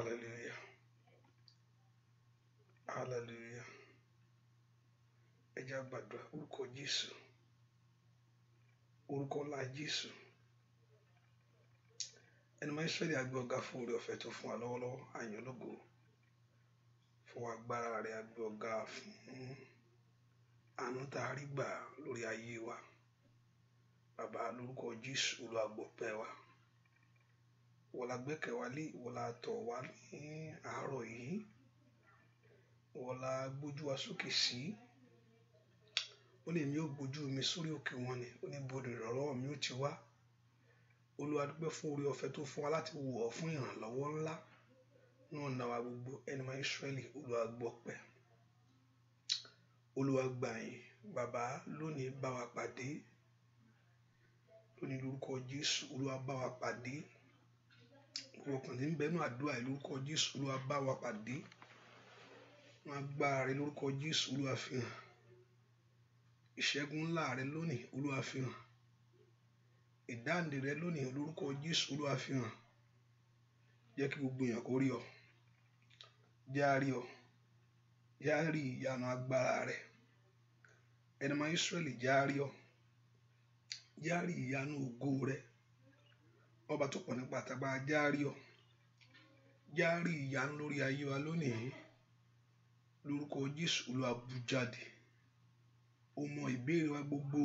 Hallelujah. Hallelujah. Ẹ jẹ́ á gbàdúrà orúkọ Jésù. Orúkọ ńlá Jésù. Ẹni máa ń Ísírẹ́lì a gbé ọ̀gá fún oore ọ̀fẹ́ tó fún wa lọ́wọ́lọ́wọ́. A yìn ọ́ lógo fún agbára rẹ̀, a gbé ọ̀gá fún àánú tá a rí gbà lórí ayé wa. Bàbá lórúkọ Jésù Olúwa gbọpẹ́ wa. Ìwọ la gbẹ́kẹ̀ wa lé, ìwọ la tọ̀ wá ní àárọ̀ yìí. Ìwọ la gbójú wa sókè sí. Ó ní èmi ó gbójú mi sórí òkè wọn ni, ó ní bodè ìrànlọ́wọ́ mi ó ti wá. Olúwa dúpẹ́ fún oore ọ̀fẹ́ tó fún wa láti wò ọ́ fún ìrànlọ́wọ́ ńlá ní ọ̀nà wa gbogbo. Ẹni máa ń Ísírẹ́lì Olúwa gbọpẹ́. Olúwa gbà yín. Bàbá lónìí bá wa pàdé. Lónìí lórúkọ Jésù Olúwa bá wa pàdé. Ọkàn tí ń bẹnu àdúrà yìí lórúkọ Jésù Olúwa bá wa pàdé. Wọ́n agbára rẹ lórúkọ Jésù Olúwa fi hàn. Ìṣẹ́gun ńlá rẹ lónìí Olúwa fi hàn. Ìdáǹdè rẹ lónìí lórúkọ Jésù Olúwa fi hàn. Jẹ́ kí gbogbo èèyàn kó rí ọ. Jẹ́ á rí ọ. Jẹ́ á rí ìyanu agbára rẹ. Ẹni máa ń Ísírẹ́lì jẹ́ á rí ọ. Jẹ́ á rí ìyanu ògo rẹ. Ọba tó pọ̀ nípa àtàgbà jẹ́ á rí ọ. Jẹ́ á rí ìyanu lórí ayé wa lónìí. Lórúkọ Jésù Olúwa bú jáde. Ó mọ ìbéèrè wa gbogbo.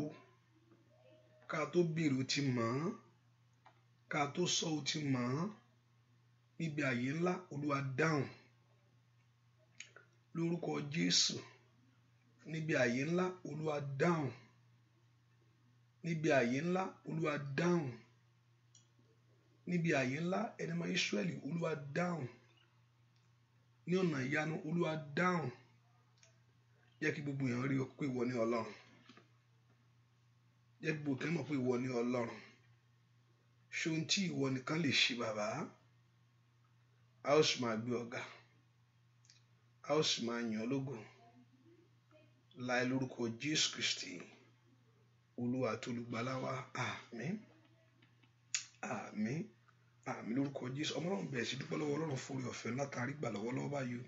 Ká tó béèrè ó ti mọ̀ ọ́n. Ká tó sọ ó ti mọ̀ ọ́n. Níbi àyè ńlá Olúwa dáhùn. Lórúkọ Jésù. Níbi àyè ńlá Olúwa dáhùn. Níbi àyè ńlá Olúwa dáhùn. Níbi àyè ńlá ẹni máa ń Ísírẹ́lì Olúwa dáhùn. Ní ọ̀nà ìyanu Olúwa dáhùn. Jẹ́ kí gbogbo èèyàn rí ọ pé ìwọ ni Ọlọ́run. Jẹ́ kí gbogbo èèyàn mọ̀ pé ìwọ ni Ọlọ́run. Ṣé ohun tí ìwọ nìkan lè ṣe bàbá? A ó sì máa gbé ọ̀gá. A ó sì máa yìn ọ́ lógo. Láì lórúkọ Jésù Kristi Olúwa àti Olùgbàlà wa. Àmín. Àmín. Àmín lórúkọ Jésù. Ọmọ náà bẹ̀rẹ̀ sí dúpẹ́ lọ́wọ́ Ọlọ́run fún oore ọ̀fẹ́ látàrí gbà lọ́wọ́lọ́wọ́ báyìí.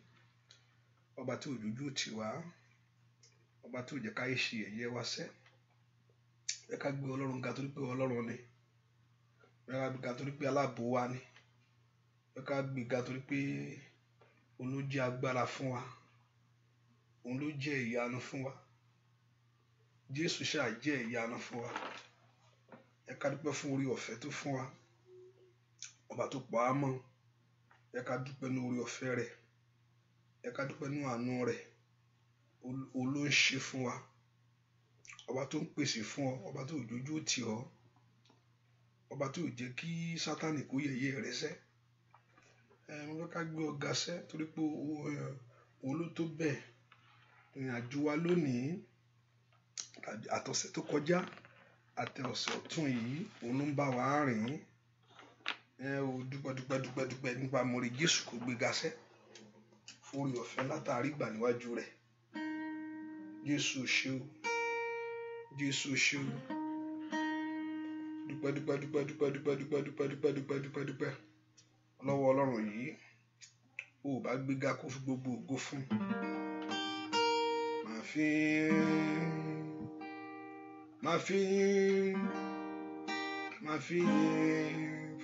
Ọba tí òjòjú tì wá. Ọba tí ò jẹ́ ká ṣe ẹ̀yẹ wa sẹ́. Ẹ ká gbé Ọlọ́run ga torí pé Ọlọ́run ni. Ẹ ká gbé ga torí pé aláàbò wa ni. Ẹ ká gbé ga torí pé òun ló jẹ́ agbára fún wa. Òun ló jẹ́ ìyanu fún wa. Jésù ṣáà jẹ́ ìyanu fún wa. Ẹ ká dúpẹ́ fún oore ọ̀fẹ́ tó fún wa. Ọba tó pa á mọ́. Ẹ ká dúpẹ́ ní oore ọ̀fẹ́ rẹ̀. Ẹ ká dúpẹ́ ní àánú rẹ̀. Òun ló ń ṣe fún wa. Ọba tó ń pèsè fún ọ. Ọba tó òjòjú tì ọ́. Ọba tó ò jẹ́ kí Sátánì kó yẹ̀yẹ́ rẹ sẹ́. Mo fẹ́ ká gbé ọ̀gá sẹ́ torí pé òun ló tó bẹ́ẹ̀. Ìrìn àjò wa lónìí àtọ̀sẹ̀ tó kọjá àti ọ̀sẹ̀ ọ̀tún yìí òun ló ń bá wa rìn. Dúpẹ́ nípa mọ̀rí Jésù kò gbéga sẹ́. Oore ọ̀fẹ́ látàrí gbà níwájú rẹ̀. Jésù ṣé o. Jésù ṣé o. Dúpẹ́ lọ́wọ́ Ọlọ́run yìí. Ó bá gbéga kó fi gbogbo ògo fún. Máa fi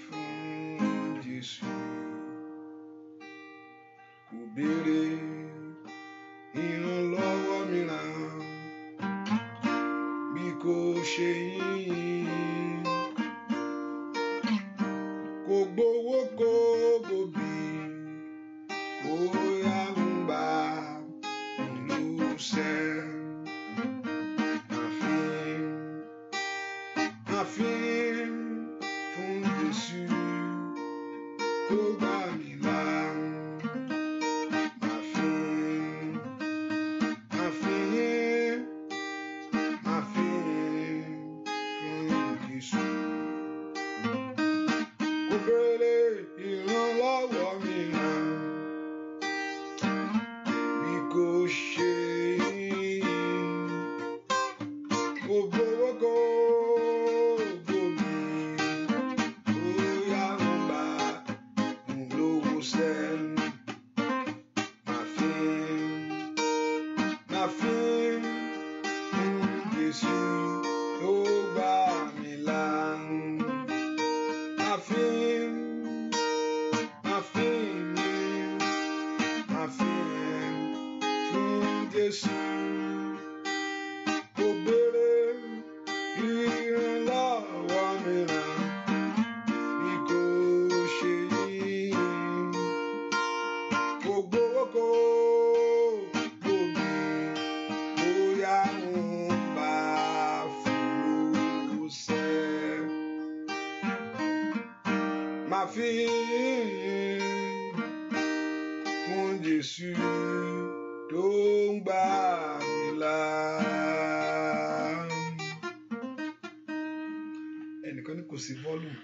fún Jésù. Kò béèrè ìrànlọ́wọ́ mìíràn bí kò ṣe yìn. Kò gbowó kò gbòbí. Kò yá ń gbà lóṣẹ́. Máa fi fún Jésù. Kò gbà mí là. Máa fi fún Jésù. Kò béèrè ìrànlọ́wọ́ mìíràn bí kò ṣe yìn. Kò gbowó kò gbòbí. Kò yá ń gbà lówó sẹ́. máa fi Jésù tó gbà mí là. Máa fi fún Jésù. Kò béèrè ìrànlọ́wọ́ mìíràn bí kò ṣe yín. Kò gbowó kò gbòbí bóyá ń bá fòrò sẹ́. Máa fi fún Jésù tó ń gbà mí là. Ẹnìkan ní kò sí volume.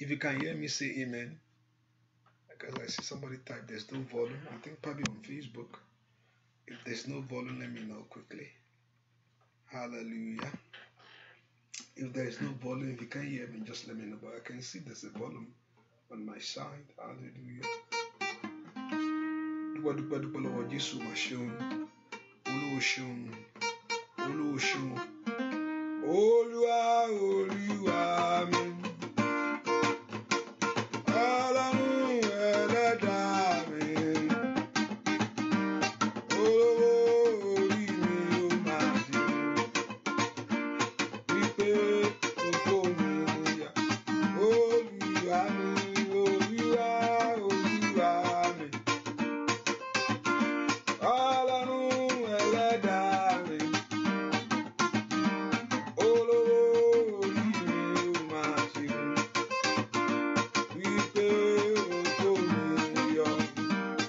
If you can hear me, say amen. Because I see somebody type there's no volume. I think probably on Facebook. If there's no volume, let me know quickly. Hallelujah. If there is no volume, if you can't hear me, just let me know. But I can see there's a volume on my side. Hallelujah. Dúpẹ́ lọ́wọ́ Jésù mà ṣeun. Olúwa ṣeun. Olúwa ṣeun. Olúwa Olúwa mi. Ọlọ́run ẹlẹ́dàá mi. Olówó orí mi ó máa ṣe. Wípé kókó mi yá. Olúwa mi, Olúwa, Olúwa mi. Ọlọ́run ẹlẹ́dàá mi. Olówó orí mi ó máa ṣe. Wípé kókó mi yọ.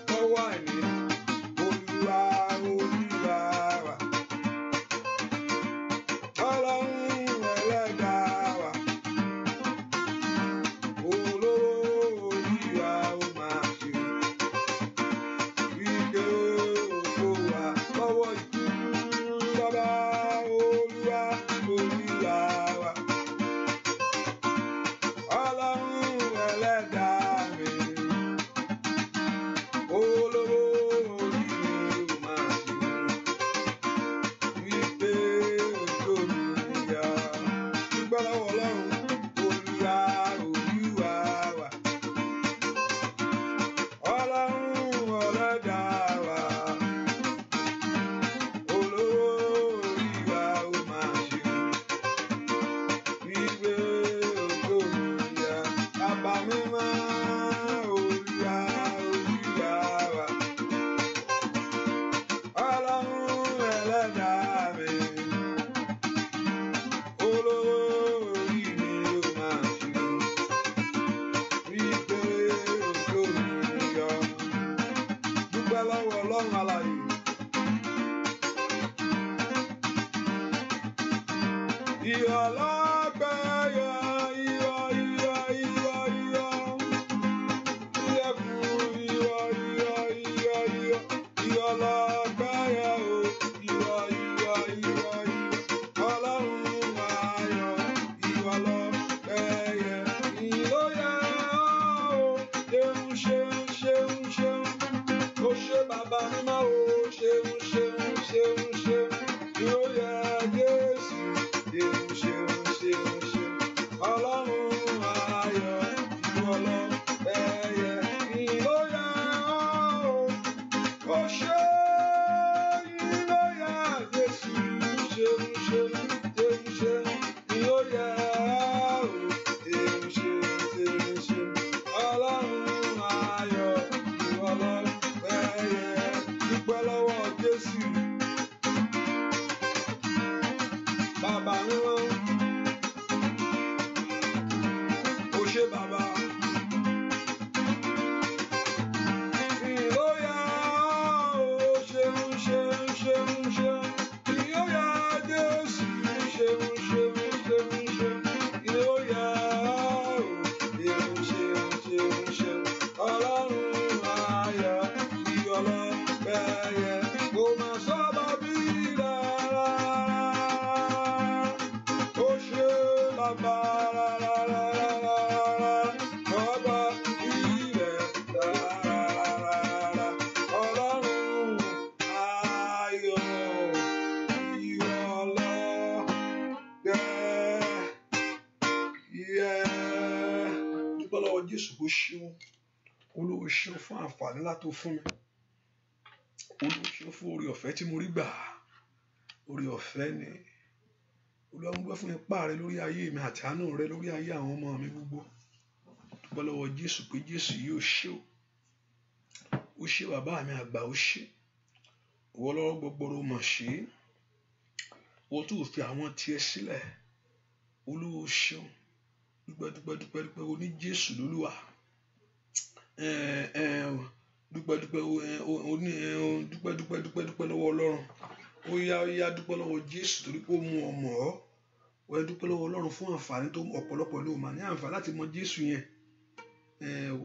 Lọ́wọ́ àìní. Olúwa, Olúwa wa. Ọlọ́run ẹlẹ́dàá wa. Olówó orí wa ó máa ṣe. Wípé kókó wa. Lọ́wọ́ ikú. Bàbá Olúwa, Olúwa wa. Ọlọ́run ẹlẹ́dàá mi. Olówó orí mi ó máa ṣe. Wípé kókó mi yá. Dúpẹ́ lọ́wọ́ Ọlọ́run. Olúwa, Olúwa wa. Ọlọ́run ẹlẹ́dàá wa. Olówó orí wa ó máa ṣe. Wípé kókó mi yá. Bàbá mímọ́. Olúwa, Olúwa wa. Ọlọ́run ẹlẹ́dàá mi. Olówó orí mi ó máa ṣe. Wípé kókó mi yọ. Dúpẹ́ lọ́wọ́ Ọlọ́run alààyè. Ìyọ̀ lọ́pẹ́ yọ. Ìyọ̀, ìyọ̀, ìyọ̀, ìyọ̀. Ilẹ̀kùn ìyọ̀, ìyọ̀, ìyọ̀, ìyọ̀. Ìyọ̀ lọ́pẹ́ yọ o. Ìyọ̀, ìyọ̀, ìyọ̀, ìyọ̀. Ọlọ́run ayọ̀. Ìyọ̀ lọ́pẹ́ yẹ. Ìyọ̀ yẹ o. Ṣeun, ṣeun, ṣeun, ṣeun. Ó ṣe bàbá mímọ́ o. Ṣeun, ṣeun, ṣeun, ṣeun. Ìyọ̀ yẹ Jésù. Ṣeun, ṣeun, ṣeun, ṣeun. Ọlọ́run ayọ̀. Ìyọ̀ lọ́pẹ́ yẹ. Ìyọ̀ yẹ o. Ó ṣe ìyọ̀ yẹ Jésù. Ṣeun, ṣeun, ṣeun, ṣeun. Ìyọ̀ yẹ o. Ṣeun, ṣeun, ṣeun, ṣeun. Ọlọ́run ayọ̀. Ìyọ̀ lọ́pẹ́ yẹ. Dúpẹ́ lọ́wọ́ Jésù. Bàbá mímọ́. Ó ṣe bàbá. Ìyọ̀ yẹ o. Ṣeun, ṣeun, ṣeun, ṣeun. Ìyọ̀ yẹ Jésù. Ṣeun, ṣeun, ṣeun, ṣeun. Ìyọ̀ yẹ o. Ṣeun, ṣeun, ṣeun, ṣeun. Ọlọ́run ayọ̀. Ìyọ̀ lọ́pẹ́ yẹ. Kò máa sọ Jésù kó ṣeun. Olúwa ṣeun fún àǹfààní ńlá tó fún mi. Olúwa ṣeun fún oore ọ̀fẹ́ tí mo rí gbà. Oore ọ̀fẹ́ ni. Olúwa ń gbọ́ fún ipá rẹ lórí ayé mi àti àánú rẹ lórí ayé àwọn ọmọ mi gbogbo. Dúpẹ́ lọ́wọ́ Jésù pé Jésù yóò ṣe o. Ó ṣe bàbá mi àgbà, ó ṣe. Ìwọ lọ́wọ́ gbọgbọrọ mọ̀ ṣe. Wọ́n tún fi àwọn tiẹ̀ sílẹ̀. Olúwa ṣeun. Dúpẹ́ o ní Jésù lólúwa. Dúpẹ́ lọ́wọ́ Ọlọ́run. Ó yá dúpẹ́ lọ́wọ́ Jésù torí pé ó mú ọmọ ọ́. Ó yá dúpẹ́ lọ́wọ́ Ọlọ́run fún àǹfààní tó ọ̀pọ̀lọpọ̀ ló máa ní àǹfààní láti mọ Jésù yẹn.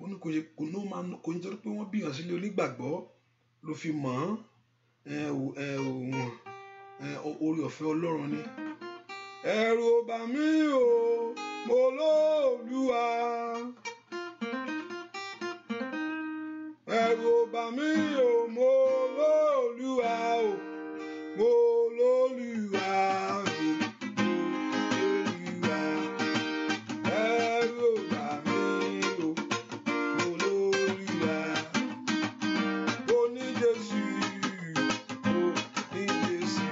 Ó ní kò ní torí pé wọ́n bí yàn sílé onígbàgbọ́ ló fi mọ̀ ọ́n. Oore ọ̀fẹ́ Ọlọ́run ni. Ẹ̀rù ò bà mí o, mo lóòlúwa. Ẹ̀rù ò bà mí o, mo lóòlúwa o, mo lóòlúwa o, lóòlúwa. Ẹ̀rù ò bà mí o, mo lóòlúwa. Mo ní Jésù, mo ní Jésù.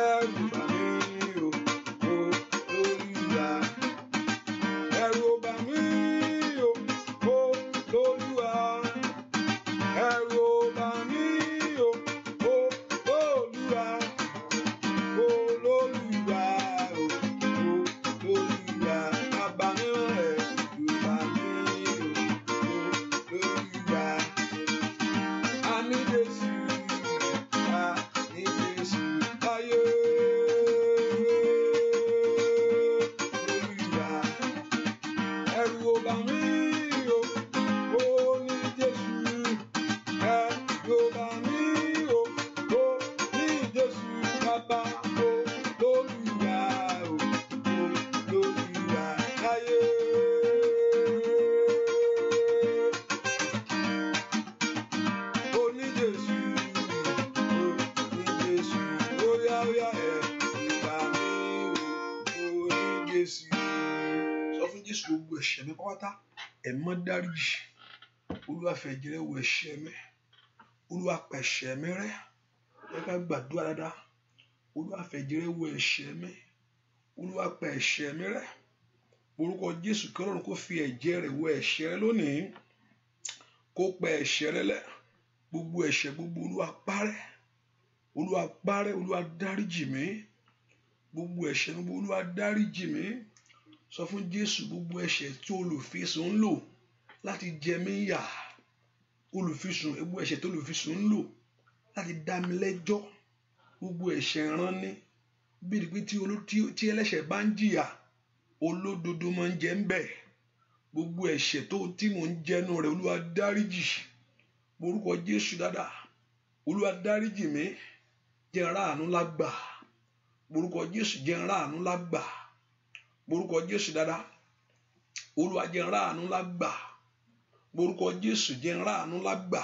Ẹ̀rù ò bà mí o, mo lóòlúwa. Ẹ̀rù ò bà mí o, mo lóòlúwa. Ẹ̀rù ò bà mí o, mo lóòlúwa. Mo lóòlúwa o, mo lóòlúwa. Bàbá mi rẹ̀ ló bà mí o, mo lóòlúwa. A ní Jésù, a ní Jésù láyé. Lóòlúwa. Ẹ̀rù ò bà mí o, mo ní Jésù. Ẹ̀rù ò bà mí o, mo ní Jésù. Bàbá mo lóòlúwa o, mo lóòlúwa láyé. Mo ní Jésù, mo ní Jésù. Óyá ẹ̀rù bà mí o, mo ní Jésù. Sọ fún Jésù gbogbo ẹ̀ṣẹ̀ mi pátá. Ẹ mọ́ dáríjì. Olúwa fẹ̀jẹ̀ rẹ̀ wẹ̀ ẹ̀ṣẹ̀ mi. Olúwa pa ẹ̀ṣẹ̀ mi rẹ́. Ẹ ká gbàdúrà dáadáa. Olúwa fẹ̀jẹ̀ rẹ̀ wẹ̀ ẹ̀ṣẹ̀ mi. Olúwa pa ẹ̀ṣẹ̀ mi rẹ́. Orúkọ Jésù kí Ọlọ́run kó fi ẹ̀jẹ̀ rẹ̀ wẹ̀ ẹ̀ṣẹ̀ rẹ lónìí. Kó pa ẹ̀ṣẹ̀ rẹ lẹ́. Gbogbo ẹ̀ṣẹ̀ gbogbo Olúwa parẹ́. Olúwa parẹ́. Olúwa dáríjì mi. Gbogbo ẹ̀ṣẹ̀ gbogbo Olúwa dáríjì mi. Sọ fún Jésù gbogbo ẹ̀ṣẹ̀ tí olùfisùn ń lò láti jẹ mí yà. Olùfisùn, gbogbo ẹ̀ṣẹ̀ tí olùfisùn ń lò láti dá mi lẹ́jọ́. Gbogbo ẹ̀ṣẹ̀ rán ní. Bí ìdí pé tí ẹlẹ́ṣẹ̀ bá ń jìyà, olódodo máa ń jẹ ń bẹ̀. Gbogbo ẹ̀ṣẹ̀ tí mò ń jẹnu rẹ̀ Olúwa dáríjì. Orúkọ Jésù dáadáa. Olúwa dáríjì mi. Jẹ́ n ráàánú lágbà. Orúkọ Jésù jẹ́ n ráàánú lágbà. Orúkọ Jésù dáadáa. Olúwa jẹ́ n ráàánú lágbà. Orúkọ Jésù jẹ́ n ráàánú lágbà.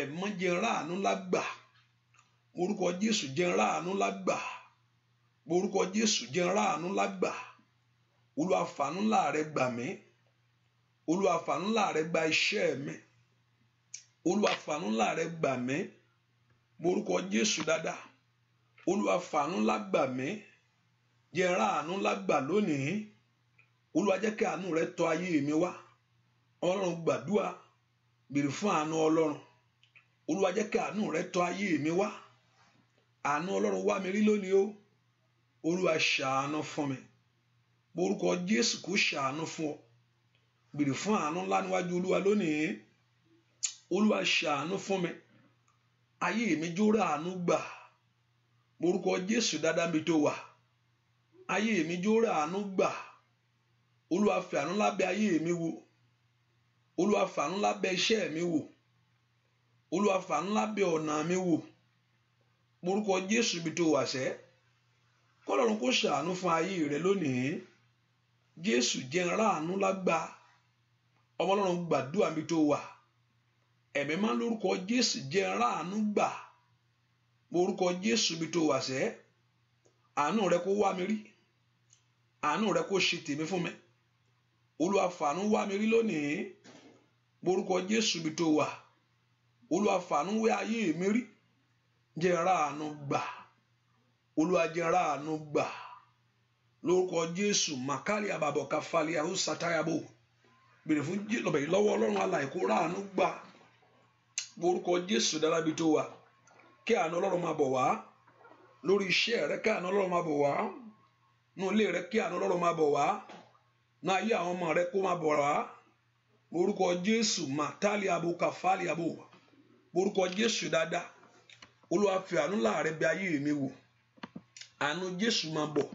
Ẹ̀mọ́ jẹ́ n ráàánú lágbà. Orúkọ Jésù jẹ́ n ráàánú lágbà. Orúkọ Jésù jẹ́ n ráàánú lágbà. Olúwa fàánú ńlá rẹ gbà mí. Olúwa fàánú ńlá rẹ gba iṣẹ́ mi. Olúwa fàánú ńlá rẹ gbà mí. Orúkọ Jésù dáadáa. Olúwa fàánú ńlá gbà mí. Jẹ́ n ráàánú lágbà lónìí. Olúwa jẹ́ kí àánú rẹ tọ̀ ayé mi wá. Ọlọ́run gbàdúrà. Béèrè fún àánú Ọlọ́run. Olúwa jẹ́ kí àánú rẹ tọ̀ ayé mi wá. Àánú Ọlọ́run wá mi rí lónìí o. Olúwa ṣàánú fún mi. Orúkọ Jésù kó ṣàánú fún ọ. Béèrè fún àánú ńlá níwájú Olúwa lónìí. Olúwa ṣàánú fún mi. Ayé mi jó ráàánú gbà. Orúkọ Jésù dáadáa mi tó wà. Ayé mi jó ráàánú gbà. Olúwa fi àánú lábẹ́ ayé mi wò. Olúwa fi àánú lábẹ́ iṣẹ́ mi wò. Olúwa fi àánú lábẹ́ ọ̀nà mi wò. Orúkọ Jésù mi tó wà sẹ́. Kọ́lọ́run kó ṣàánú fún ayé rẹ lónìí. Jésù jẹ́ n ráàánú lágbà. Ọmọ Ọlọ́run gbàdúrà mi tó wà. Ẹ̀mí máa ń lórúkọ Jésù jẹ́ n ráàánú gbà. Orúkọ Jésù mi tó wà sẹ́. Àánú rẹ kó wá mi rí. Àánú rẹ kó ṣe tèmi fún mi. Olúwa fàánú wá mi rí lónìí lórúkọ Jésù bí tó wà. Olúwa fàánú wá ayé mi rí, jẹ́ n ráàánú gbà. Olúwa jẹ́ n ráàánú gbà lórúkọ Jésù. Màkàlì àbàbọ̀ káfálì àwọn sátayàbò bèrè fún lọ́wọ́ Ọlọ́run alààyè kó ráàánú gbà lórúkọ Jésù dára bí tó wà. Kí àánú Ọlọ́run máa bọ̀ wá lórí iṣẹ́ rẹ, kí àánú Ọlọ́run máa bọ̀ wá nínú ilé rẹ, kí àánú Ọlọ́run máa bọ̀ wá ní ayé àwọn ọmọ rẹ, kó máa bọ̀ wá lórúkọ Jésù. Màtálì àbò káfálì àbò lórúkọ Jésù dáadáa. Olúwa fi àánú láàrẹ bí ayé mi wò. Àánú Jésù máa bọ̀.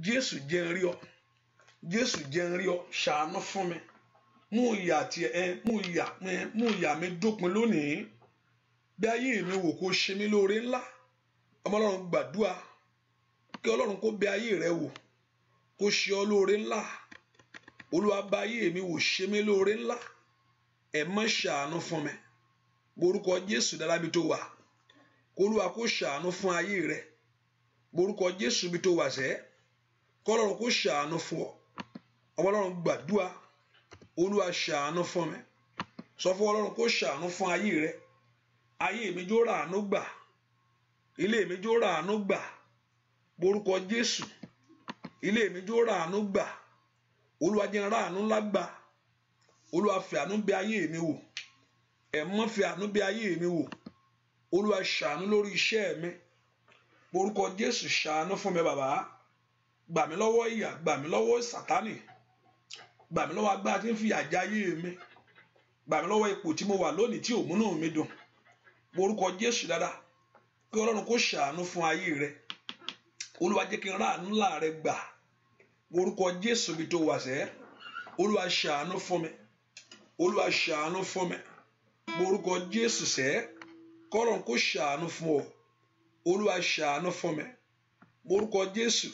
Jésù jẹ́ n rí ọ. Jésù jẹ́ n rí ọ. Ṣàánú fún mi. Mú ìyà mi dópin lónìí. Bí ayé mi wò kó ṣe mí lóore ńlá. Ọmọ Ọlọ́run gbàdúrà kí Ọlọ́run kó bẹ̀ ayé rẹ wò, kó ṣe ọ lóore ńlá. Olúwa bá ayé mi wò, ṣe mí lóore ńlá. Ẹ má ṣàánú fún mi. Borúkọ Jésù dára bí tó wà. Olúwa kó ṣàánú fún ayé rẹ. Borúkọ Jésù bí tó wà sẹ́. Kọ́lọ́run kó ṣàánú fún ọ. Ọmọ Ọlọ́run gbàdúrà. Olúwa ṣàánú fún mi. Sọ fún Ọlọ́run kó ṣàánú fún ayé rẹ. Ayé mi jó ráàánú gbà. Ilé mi jó ráàánú gbà. Borúkọ Jésù. Ilé mi jó ráàánú gbà. Olúwa jẹ́ n ráàánú ńlá gbà. Olúwa fi àánú bẹ̀ ayé mi wò. Ẹ má fi àánú bẹ̀ ayé mi wò. Olúwa ṣàánú lórí iṣẹ́ mi. Borúkọ Jésù ṣàánú fún mi bàbá. Gbà mí lọ́wọ́ ìyà, gbà mí lọ́wọ́ Sátánì. Gbà mí lọ́wọ́ agbára tí ń fi àjà ayé mi. Gbà mí lọ́wọ́ ipò tí mo wà lónìí tí ò múnú mi dùn. Borúkọ Jésù dáadáa. Kí Ọlọ́run kó ṣàánú fún ayé rẹ. Olúwa jẹ́ kí n ráàánú láàrẹ gbà. Borúkọ Jésù bí tó wà sẹ́. Olúwa ṣàánú fún mi. Olúwa ṣàánú fún mi. Borúkọ Jésù sẹ́. Kọ́lọ́run kó ṣàánú fún ọ. Olúwa ṣàánú fún mi. Borúkọ Jésù.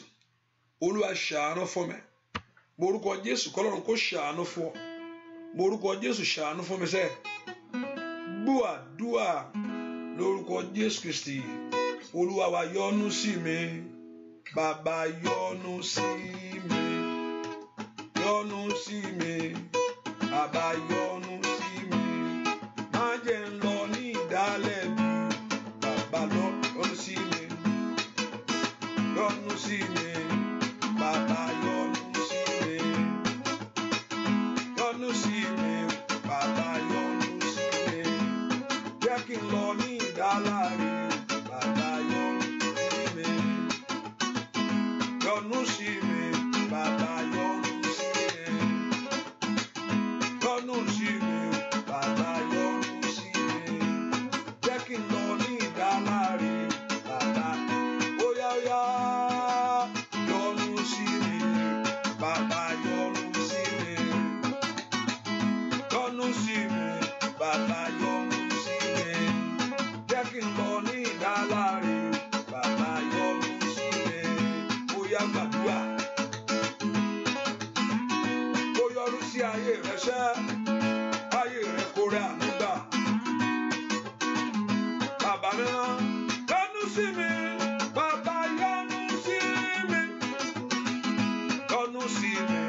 Olúwa ṣàánú fún mi. Borúkọ Jésù. Kọ́lọ́run kó ṣàánú fún ọ. Borúkọ Jésù ṣàánú fún mi sẹ́. Gbọ́ àdúrà lórúkọ Jésù Kristi. Olúwa wa yọ́nú sí mi. Bàbá yọ́nú sí mi. Yọ́nú sí mi. Bàbá yọ́nú sí mi. Má jẹ́ n lọ ní ìdálẹ́bi. Bàbá yọ́nú sí mi. Yọ́nú sí mi. Bàbá yọ́nú sí mi. Yọ́nú sí mi. Bàbá yọ́nú sí mi. Jẹ́ kí n lọ ní ìdáláre. Bàbá yọ́nú sí mi. Yọ́nú sí mi. Bàbá yọ́nú sí mi. Yọ́nú sí mi. Bàbá yọ́nú sí mi. Jẹ́ kí n lọ ní ìdáláre. Bàbá óyá yọ́nú sí mi. Bàbá yọ́nú sí mi. Yọ́nú sí mi. Bàbá yọ́nú sí mi. Jẹ́ kí n lọ ní ìdáláre. Bàbá yọ́nú sí mi. Óyá gbàdúrà. Ó yọ́nú sí ayé rẹ ṣẹ́. Ayé rẹ kó rẹ àánú gbà. Bàbá náà yọ́nú sí mi. Bàbá yọ́nú sí mi. Yọ́nú sí mi.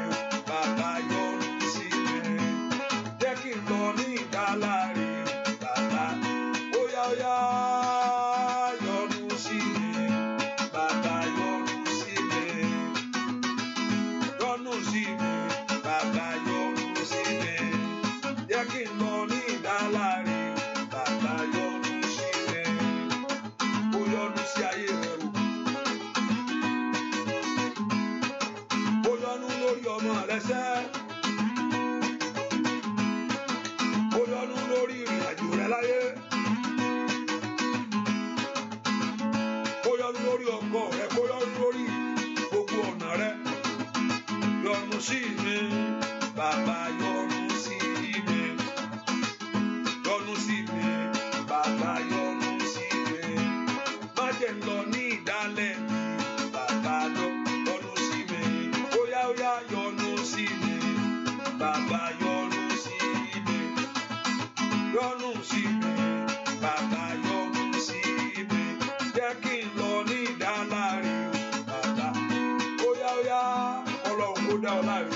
Bàbá yọ́nú sí mi. Jẹ́ kí n lọ ní ìdáláre. Bàbá óyá yọ́nú sí mi. Bàbá yọ́nú sí mi. Yọ́nú sí mi. Bàbá yọ́nú sí mi. Jẹ́ kí n lọ ní ìdáláre. Bàbá yọ́nú sí mi. Ó yọ́nú sí ayé rẹ o. Ó yọ́nú lórí ọmọ rẹ sẹ́. Ó yọ́nú lórí ìrìn àjò rẹ láyé. Ó yọ́nú lórí ọkọ rẹ. Kó yọ́nú lórí gbogbo ọ̀nà rẹ. Yọ́nú sí mi. Bàbá yọ́nú sí mi. Yọ́nú sí mi. Bàbá yọ́nú sí mi. Má jẹ́ n lọ ní ìdálẹ̀ mi. Bàbá yọ́nú sí mi. Óyá yọ́nú sí mi. Bàbá yọ́nú sí mi. Yọ́nú sí mi. Bàbá yọ́nú sí mi. Jẹ́ kí n lọ ní ìdáláre. Bàbá óyá Ọlọ́run kó dá ọ láre.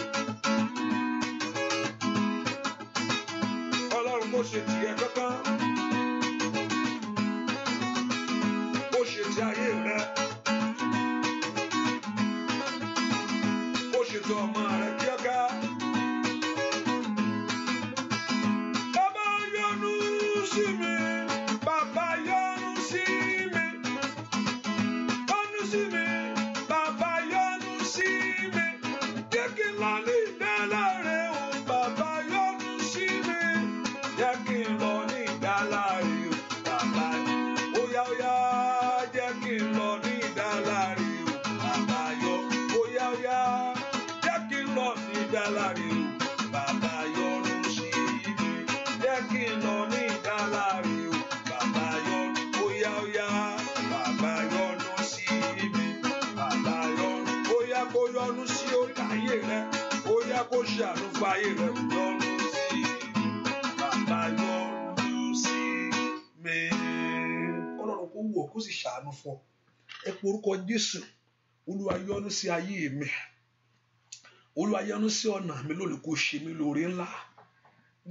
àlejò ọmọ rẹ̀ kí ọ ká. Bàbá yọ́nú sí mi, bàbá yọ́nú sí mi, yọ́nú sí mi, bàbá yọ́nú sí mi, jẹ́ kí n lọ ní ìdálá rẹ̀ o, bàbá yọ́nú sí mi, jẹ́ kí n lọ ní ìdálá rẹ̀ o, bàbá óyá óyá, jẹ́ kí n lọ ní ìdálá rẹ̀ o, bàbá yọ óyá óyá, jẹ́ kí n lọ ní ìdálá rẹ̀ o, bàbá yọ́nú sí mi, jẹ́ kí n lọ ní ìdálá rẹ̀ o, bàbá yọ́nú óyá óyá, bàbá yọ́nú sí mi, bàbá yọ́nú óyá kó yọ́nú sí ayé rẹ, óyá kó ṣàánú fún ayé rẹ, yọ́nú sí bàbá yọ́nú sí mi. Ọlọ́run kó wù ọ́ kó sì ṣàánú fún ọ. Ẹ pe orúkọ Jésù. Olúwa yọ́nú sí ayé mi. Olúwa yọ́nú sí ọ̀nà mi lónìí, kó ṣe mí lóore ńlá.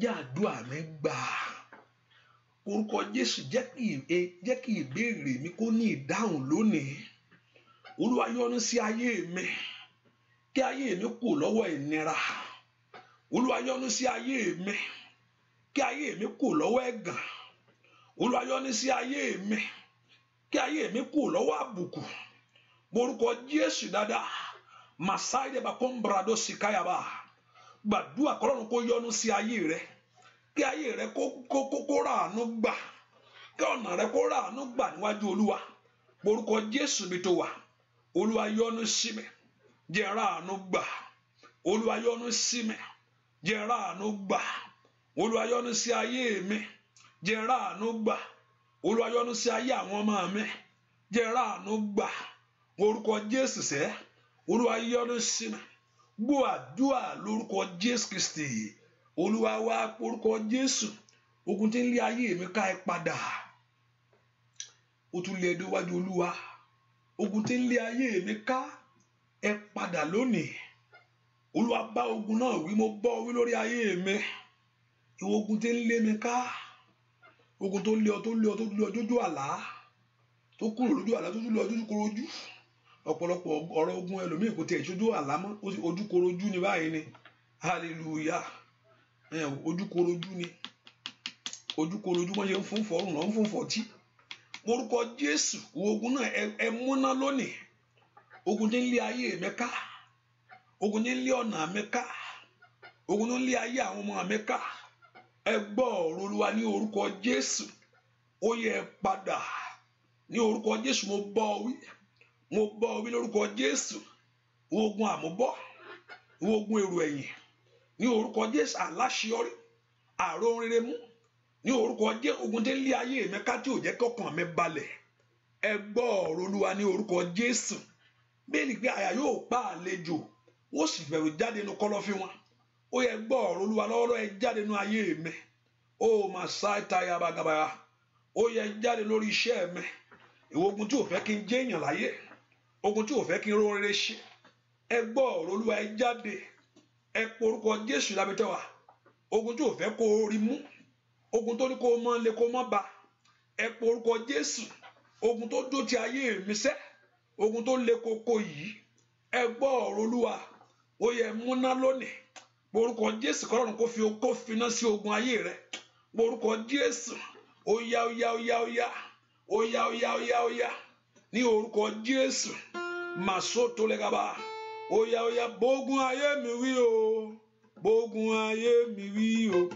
Jẹ́ àdúrà mi gbà. Orúkọ Jésù, jẹ́ kí ìbéèrè mi kó ní ìdáhùn lónìí. Olúwa yọ́nú sí ayé mi. Kí ayé mi kù lọ́wọ́ ìnira. Olúwa yọ́nú sí ayé mi. Kí ayé mi kù lọ́wọ́ ẹ̀gàn. Olúwa yọ́nú sí ayé mi. Kí ayé mi kù lọ́wọ́ àbùkù. Orúkọ Jésù dáadáa. Masaide bakombrado sikayaba. Gbàdúrà k'Ọlọ́run kó yọ́nú sí ayé rẹ. Kí ayé rẹ kó ráàánú gbà. Kí ọ̀nà rẹ kó ráàánú gbà níwájú Olúwa. Orúkọ Jésù bí tó wà. Olúwa yọ́nú sí mi. Jẹ́ ráàánú gbà. Olúwa yọ́nú sí mi. Jẹ́ ráàánú gbà. Olúwa yọ́nú sí ayé mi. Jẹ́ ráàánú gbà. Olúwa yọ́nú sí ayé àwọn ọmọ mi. Jẹ́ ráàánú gbà. Orúkọ Jésù sẹ́. Olúwa yọ́nú sí mi. Gbọ́ àdúrà lórúkọ Jésù Kristi. Olúwa wá orúkọ Jésù. Ogun tí ń lé ayé mi ká ẹ padà. Ó tún lé ẹdún wájú Olúwa. Ogun tí ń lé ayé mi ká ẹ padà lónìí. Olúwa bá ogun náà wí, mo bọ́ wí lórí ayé mi. Ìwọ ogun tí ń lé mi ká. Ogun tó lé ọ jójú àlá. Tó kúrò lójú àlá tó tún lé ọ jójú korojú. Ọ̀pọ̀lọpọ̀ ọ̀rọ̀ ogun ẹlòmíì kò tiẹ̀ ṣojú àlá mọ́, ojú korojú ni báyìí ni. Hallelujah. Ojú korojú ni. Ojú korojú wọ́n ṣe ń fún fọ́rùn náà ń fún fọ́tí. Orúkọ Jésù, ogun náà ẹ múná lónìí. Ogun tí ń lé ayé mi ká. Ogun tí ń lé ọ̀nà mi ká. Ogun tí ń lé ayé àwọn ọmọ mi ká. Ẹ gbọ́ ọ̀rọ̀ Olúwa ní orúkọ Jésù. Ó yẹ ẹ padà. Ní orúkọ Jésù mo bọ́ wí. Mo bọ́ wí lórúkọ Jésù. Ogun àmúbọ́. Ogun èrò ẹ̀yìn. Ní orúkọ Jésù aláṣeyọrí. Àrùn rere mú. Ní orúkọ Jésù ogun tí ń lé ayé mi ká tí ò jẹ́ kọ́kàn mi balẹ̀. Ẹ gbọ́ ọ̀rọ̀ Olúwa ní orúkọ Jésù. Bẹ́ẹ̀ ni pé àyà yóò pa àlejò. Wọ́n sì bẹ̀rù jáde nínú kọ́lọ́fín wọn. Ó yẹ gbọ́ ọ̀rọ̀ Olúwa lọ́wọ́lọ́wọ́ ẹ jáde nínú ayé mi. Ó máa sá ìtayà bagabaya. Ó yẹ jáde lórí iṣẹ́ mi. Ìwọ ogun tí ò fẹ́ kí n jẹ́ èèyàn láyé. Ogun tí ò fẹ́ kí n ró rere ṣe. Ẹ gbọ́ ọ̀rọ̀ Olúwa ẹ jáde. Ẹ porúkọ Jésù lábẹ́tẹ̀ wá. Ogun tí ò fẹ́ kó rí mú. Ogun tó ní kó mọ́ lé kó mọ́ ba. Ẹ porúkọ Jésù. Ogun tó dó ti ayé mi sẹ́. Ogun tó lé koko yìí. Ẹ gbọ́ ọ̀rọ̀ Olúwa. Ó yẹ múná lónìí. Orúkọ Jésù k'Ọlọ́run kó finá sí ogun ayé rẹ. Orúkọ Jésù. Ó yá ó yá ó yá ó yá. Ó yá ó yá ó yá ó yá. Ní orúkọ Jésù. Màsótó lẹ́gàbà. Ó yá ó yá. Bógun ayé mi wí o. Bógun ayé mi wí o.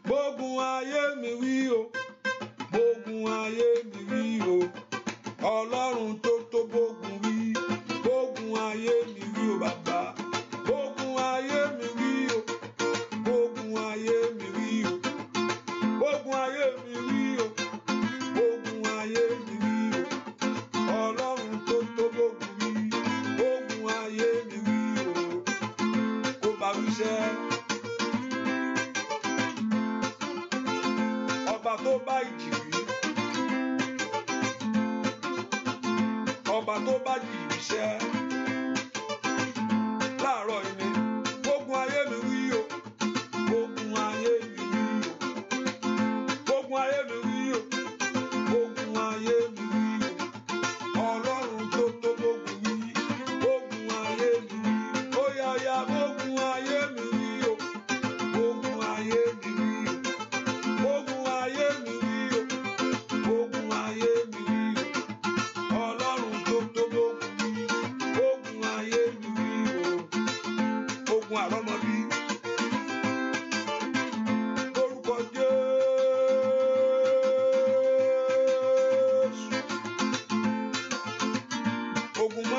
Bógun ayé mi wí o. Bógun ayé mi wí o. Ọlọ́run tó bógun wí. Bógun ayé mi wí o bàbá. Bógun ayé mi wí o. Bógun ayé mi wí o. Bógun ayé mi wí o. Bógun ayé mi wí o. Ọlọ́run tó bógun wí. Bógun ayé mi wí o. Kó bá wí sẹ́. Ọba tó bá ìjì wí. Ọba tó bá jì ìbíṣẹ́. Láàárọ̀ yìí ni gbógun ayé mi wí o. Gbógun ayé mi wí o. Gbógun ayé mi wí o. Gbógun ayé mi wí o. Ọlọ́run tó gbógun wí. Gbógun ayé mi wí. Ó yá ó yá.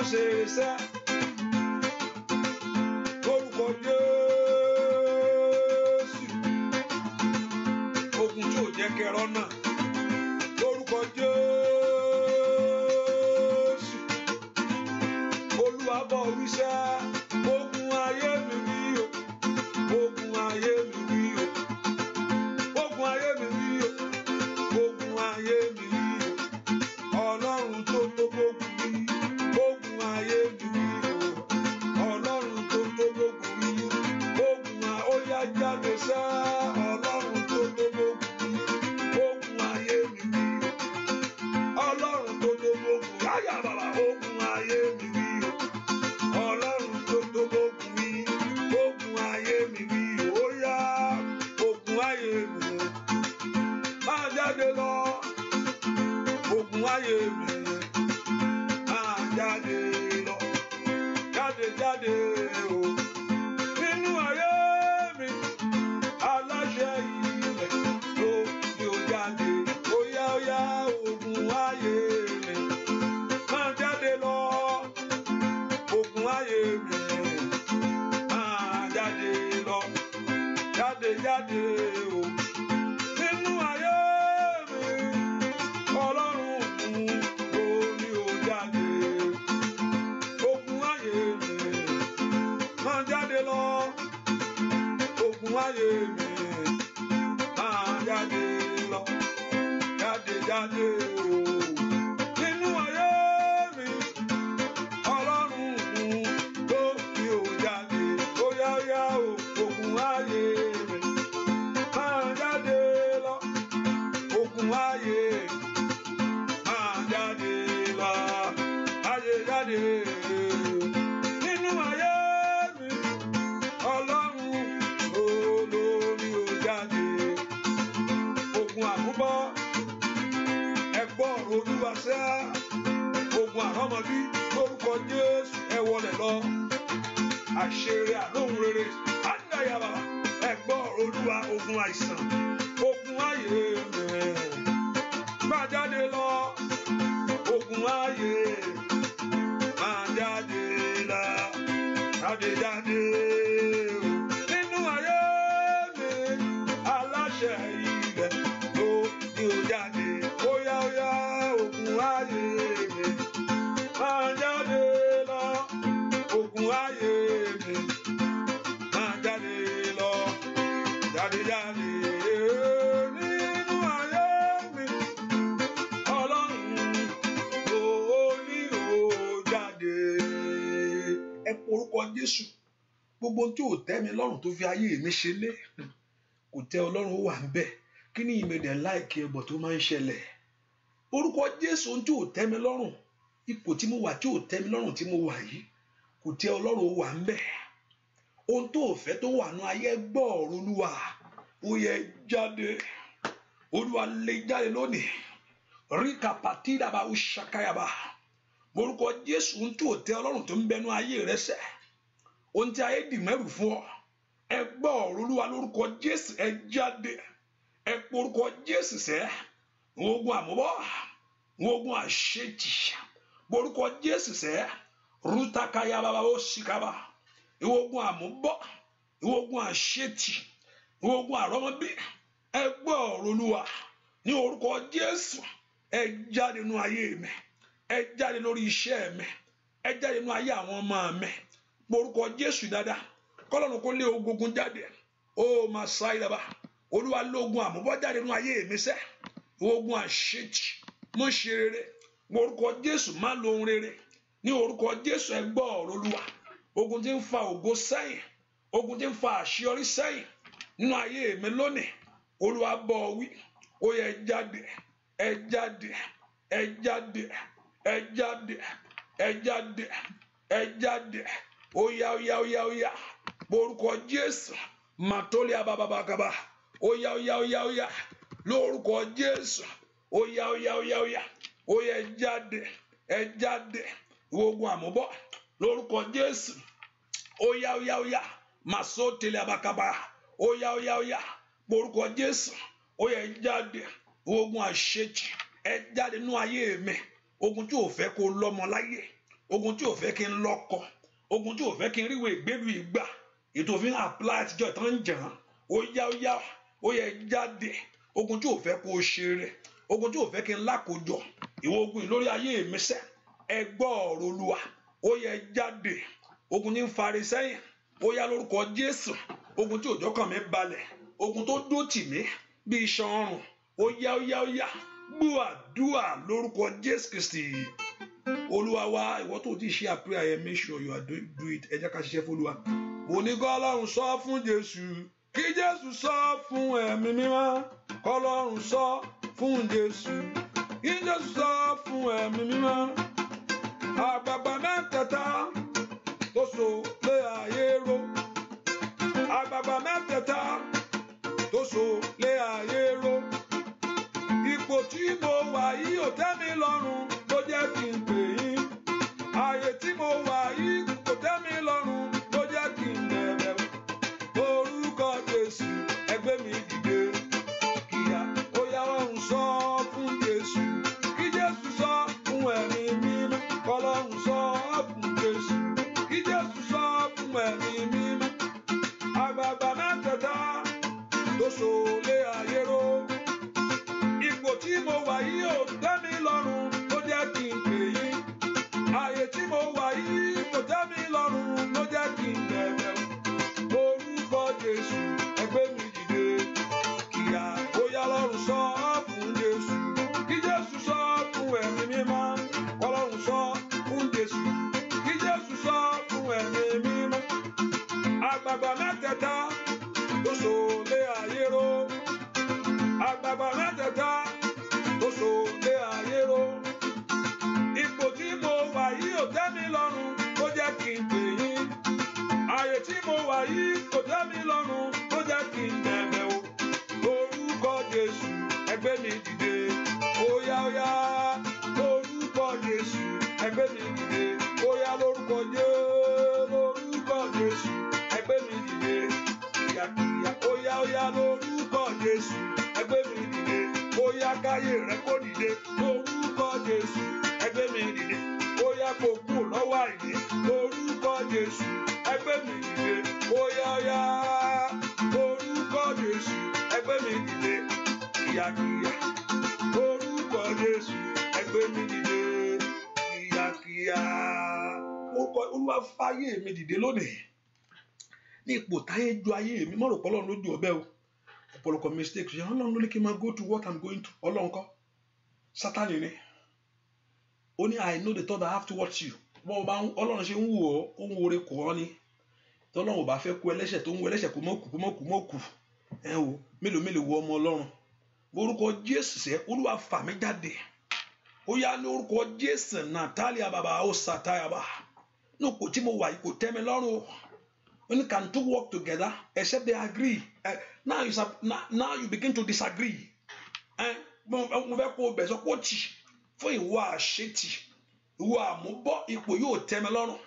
mọ́ ṣe sẹ́ lórúkọ Jésù. Ogun tí ò jẹ́ kẹrọ náà lórúkọ Jésù. Olúwa bọ̀ wíṣẹ́ ogun ayé mi wí o, ogun ayé mi wí o, ogun ayé mi wí o, ogun ayé mi wí o. Ọlọ́run tó tó gbógun wí, ogun ayé mi wí o. Ọlọ́run tó tó gbógun wí, ogun ó yá jáde sá. Ọlọ́run tó tó gbógun wí, ogun ayé mi wí o. Ọlọ́run tó tó gbógun wí, ayá bàbá, ogun ayé mi wí o. Ọlọ́run tó tó gbógun wí, ogun ayé mi wí o. Ó yá ogun ayé mi máa jáde lọ. Ogun ayé mi máa jáde lọ. Jáde jáde o. Nínú ayé mi aláṣẹ ilẹ̀ ló ní o jáde. Ó yá ogun ayé mi máa jáde lọ. Ogun ayé mi máa jáde lọ. Jáde jáde o. Nínú ayé mi Ọlọ́run ló ní o jáde. Ogun ayé mi máa jáde lọ. Ogun ayé mi máa jáde lọ. Jáde jáde o. Nínú ayé mi Ọlọ́run ló ní o jáde. Ó yá o. Ogun ayé mi máa jáde lọ. Ogun ayé máa jáde lọ. Ayé jáde nínú ayé mi Ọlọ́run olórí o jáde. Ogun àmúbọ́ ẹgbọ́ Olúwa sẹ́. Ogun àrọ́mọbí lórúkọ Jésù ẹ wọlẹ̀ lọ. Àṣeré àlóhùn rere àdáyàbá ẹgbọ́ Olúwa. Ogun àìsàn ogun ayé mi máa jáde lọ. Ogun ayé máa jáde lọ. Jáde jáde o. Nínú ayé mi aláṣẹ ilẹ̀ ló ní o jáde. Ó yá ogun ayé mi máa jáde lọ. Ogun ayé mi máa jáde lọ. Jáde jáde nínú ayé mi Ọlọ́run ló ní o jáde. Ẹ porúkọ Jésù. Gbogbo tí ò tẹ́ mi lọ́rùn tó fi ayé mi ṣe lé kò tẹ́ Ọlọ́run ó wà ń bẹ̀. Kí ni ìmẹ̀dẹ̀ láìkí ẹbọ tó máa ń ṣẹlẹ̀? Orúkọ Jésù ohun tí ò tẹ́ mi lọ́rùn, ipò tí mo wà tí ò tẹ́ mi lọ́rùn tí mo wà yìí kò tẹ́ Ọlọ́run ó wà ń bẹ̀. Ohun tó fẹ́ tó wà nú ayé gbọ́ ọ̀rọ̀ Olúwa ó yẹ jáde. Olúwa lè jáde lónìí. Ríkà pàtídàbà ó ṣàkáyàbà. Orúkọ Jésù ohun tí ò tẹ́ Ọlọ́run tó ń bẹnu ayé rẹ sẹ́. Ohun tí ayé dì mẹ́rù fún ọ. Ẹ gbọ́ ọ̀rọ̀ Olúwa lórúkọ Jésù ẹ jáde. Ẹ porúkọ Jésù sẹ́. Ogun àmúbọ́, ogun àṣetì. Orúkọ Jésù sẹ́. Rútakayàbà ó ṣìkàbà. Ogun àmúbọ́, ogun àṣetì, ogun àrọ́mọbí. Ẹ gbọ́ ọ̀rọ̀ Olúwa ní orúkọ Jésù. Ẹ jáde nínú ayé mi. Ẹ jáde lórí iṣẹ́ mi. Ẹ jáde nínú ayé àwọn ọmọ mi. Orúkọ Jésù dáadáa. Kọ́lọ́run kó lé ogun jáde. Ó máa sá ìdàbà. Olúwa lógun àmúbọ́ jáde nínú ayé mi sẹ́. Ogun àṣetì mo ṣe rere. Orúkọ Jésù má lo ohun rere. Ní orúkọ Jésù ẹ gbọ́ ọ̀rọ̀ Olúwa. Ogun tí ń fa ògo sẹ́yìn, ogun tí ń fa àṣeyọrí sẹ́yìn nínú ayé mi lónìí. Olúwa bọ̀ wí. Ó yẹ jáde, ẹ jáde, ẹ jáde, ẹ jáde, ẹ jáde, ẹ jáde. Ó yá. Orúkọ Jésù màtólì àbàbàbàkàbà. Ó yá. Lórúkọ Jésù. Ó yá. Ó yẹ jáde, ẹ jáde. Ogun àmúbọ́ lórúkọ Jésù. Ó yá. Màsó tẹ̀lé àbàkàbà. Ó yá. Orúkọ Jésù. Ó yẹ jáde. Ogun àṣetì ẹ jáde nínú ayé mi. Ogun tí ò fẹ́ kó lọ́mọ láyé. ogun tí ò fẹ́ kí n lọ́kọ, ogun tí ò fẹ́ kí n ríwèé ìgbélu ìgbà, ètò òfin apply àtijọ́ ìtàn ń jàn án, ó yẹ jáde. Ogun tí ò fẹ́ kó o ṣe rẹ̀, ogun tí ò fẹ́ kí n lákòjọ, ìwọ ogun lórí ayé mi sẹ́, ẹ gbọ́ ọ̀rọ̀ Olúwa, ó yẹ jáde. Ogun ní ń fari sẹ́yìn, ó yá lórúkọ Jésù. Ogun tí òjò kàn mí balẹ̀, ogun tó dó tì mí bí iṣan ọrùn, ó yá gbọ́ àdúrà lórúkọ Jésù Kristi. Olúwa wa, ìwọ tó ti ṣe àpẹẹrẹ ayẹ, make sure you are do it. Ẹ jẹ́ ká ṣiṣẹ́ fún Olúwa. Mo ní kọ́ Ọlọ́run sọ fún Jésù, kí Jésù sọ fún ẹ̀mí mímọ́. Ọlọ́run sọ fún Jésù, kí Jésù sọ fún ẹ̀mí mímọ́. Àgbààgbà mẹ́tẹ̀ẹ̀ta tó so lé ayé ró, àgbààgbà mẹ́tẹ̀ẹ̀ta tó so lé ayé ró. Ipò tí mo wà yìí ò tẹ́ mi lọ́rùn, ló jẹ́ kí n pè yín. Ààyè tí mo wà yìí kò tẹ́ mi lọ́rùn, ló jẹ́ kí n bẹ̀rẹ̀. Orúkọ Jésù, ẹ gbé mi dìde. Kíá ó yá Ọlọ́run sọ fún Jésù, kí Jésù sọ fún ẹ̀mí mímọ́. Ọlọ́run sọ fún Jésù, kí Jésù sọ fún ẹ̀mí mímọ́. Àgbààgbà mẹ́tẹ̀ẹ̀ta tó so lé ayé ró. Ipò tí mo wà yìí ò tẹ́ mi lọ́rùn, ló jẹ́ kí n pè yín. Ààyè tí mo wà yìí kò tẹ́ mi lọ́rùn, ló jẹ́ kí n bẹ̀rẹ̀. Orúkọ Jésù, ẹ gbé mi dìde. Kíá ó yá Ọlọ́run sọ fún Jésù, kí Jésù sọ fún ẹ̀mí mímọ́. Ọlọ́run sọ fún Jésù, kí Jésù sọ fún ẹ̀mí mímọ́. Àgbààgbà mẹ́tẹ̀ẹ̀ta tó so lé ayé ró, àgbààgbà mẹ́tẹ̀ẹ̀ta tó so lé ayé ró. Ipò tí mo wà yìí ò tẹ́ mi lọ́rùn, ló jẹ́ kí n pè yín. Ààyè tí mo wà yìí kò tẹ́ mi lọ́rùn, ló jẹ́ kí n bẹ̀bẹ̀ o. Orúkọ Jésù, ẹ gbé mi dìde. Ó yá lórúkọ Jésù, ẹ gbé mi dìde. Ó yá lórúkọ Jésù, ẹ gbé mi dìde. Kíákíá ó yá lórúkọ Jésù, ẹ gbé mi dìde. Ó yá káyé rẹ kó dìde. Lórúkọ Jésù, ẹ gbé mi dìde. Ó yá kó kúrò lọ́wọ́ àìní. Lórúkọ Jésù, ẹ gbé mi dìde. Ó yá lórúkọ Jésù, ẹ gbé mi dìde. Kíákíá lórúkọ Jésù, ẹ gbé mi dìde. Kíákíá Olúwa fàyè mi dìde lónìí. Ní ipò táyé ju ayé mi, mọ̀rọ̀ pọ̀ Ọlọ́run lójú ọbẹ̀ o. Ọ̀pọ̀lọpọ̀ mistakes yẹn Ọlọ́run ló ní kí n máa go to what I'm going to. Ọlọ́run kọ́ Sátánì ni. Ó ní I know the thought I have towards you. Bọ́n bá Ọlọ́run ṣe ń wù ọ́, ó ń wo ore kò ọ́ ni. Tí Ọlọ́run ò bá fẹ́ kú ẹlẹ́ṣẹ̀ tó ń wo ẹlẹ́ṣẹ̀ kó mọ́ kú. Ẹ o, mélòó wo ọmọ Ọlọ́run. Orúkọ Jésù sẹ́, Olúwa fà mí jáde. Ó yá ní orúkọ Jésù, Natalia bàbá ó sàtáyàbá. Ní òpó tí mo wà yìí kò tẹ́ mi lọ́rùn o. When can two work together except they agree? Now you begin to disagree. Mo fẹ́ kó o bẹ̀ sọ kó tì fún ìwọ àṣetì, ìwọ àmúbọ̀ ipò yóò tẹ́ mi lọ́rùn.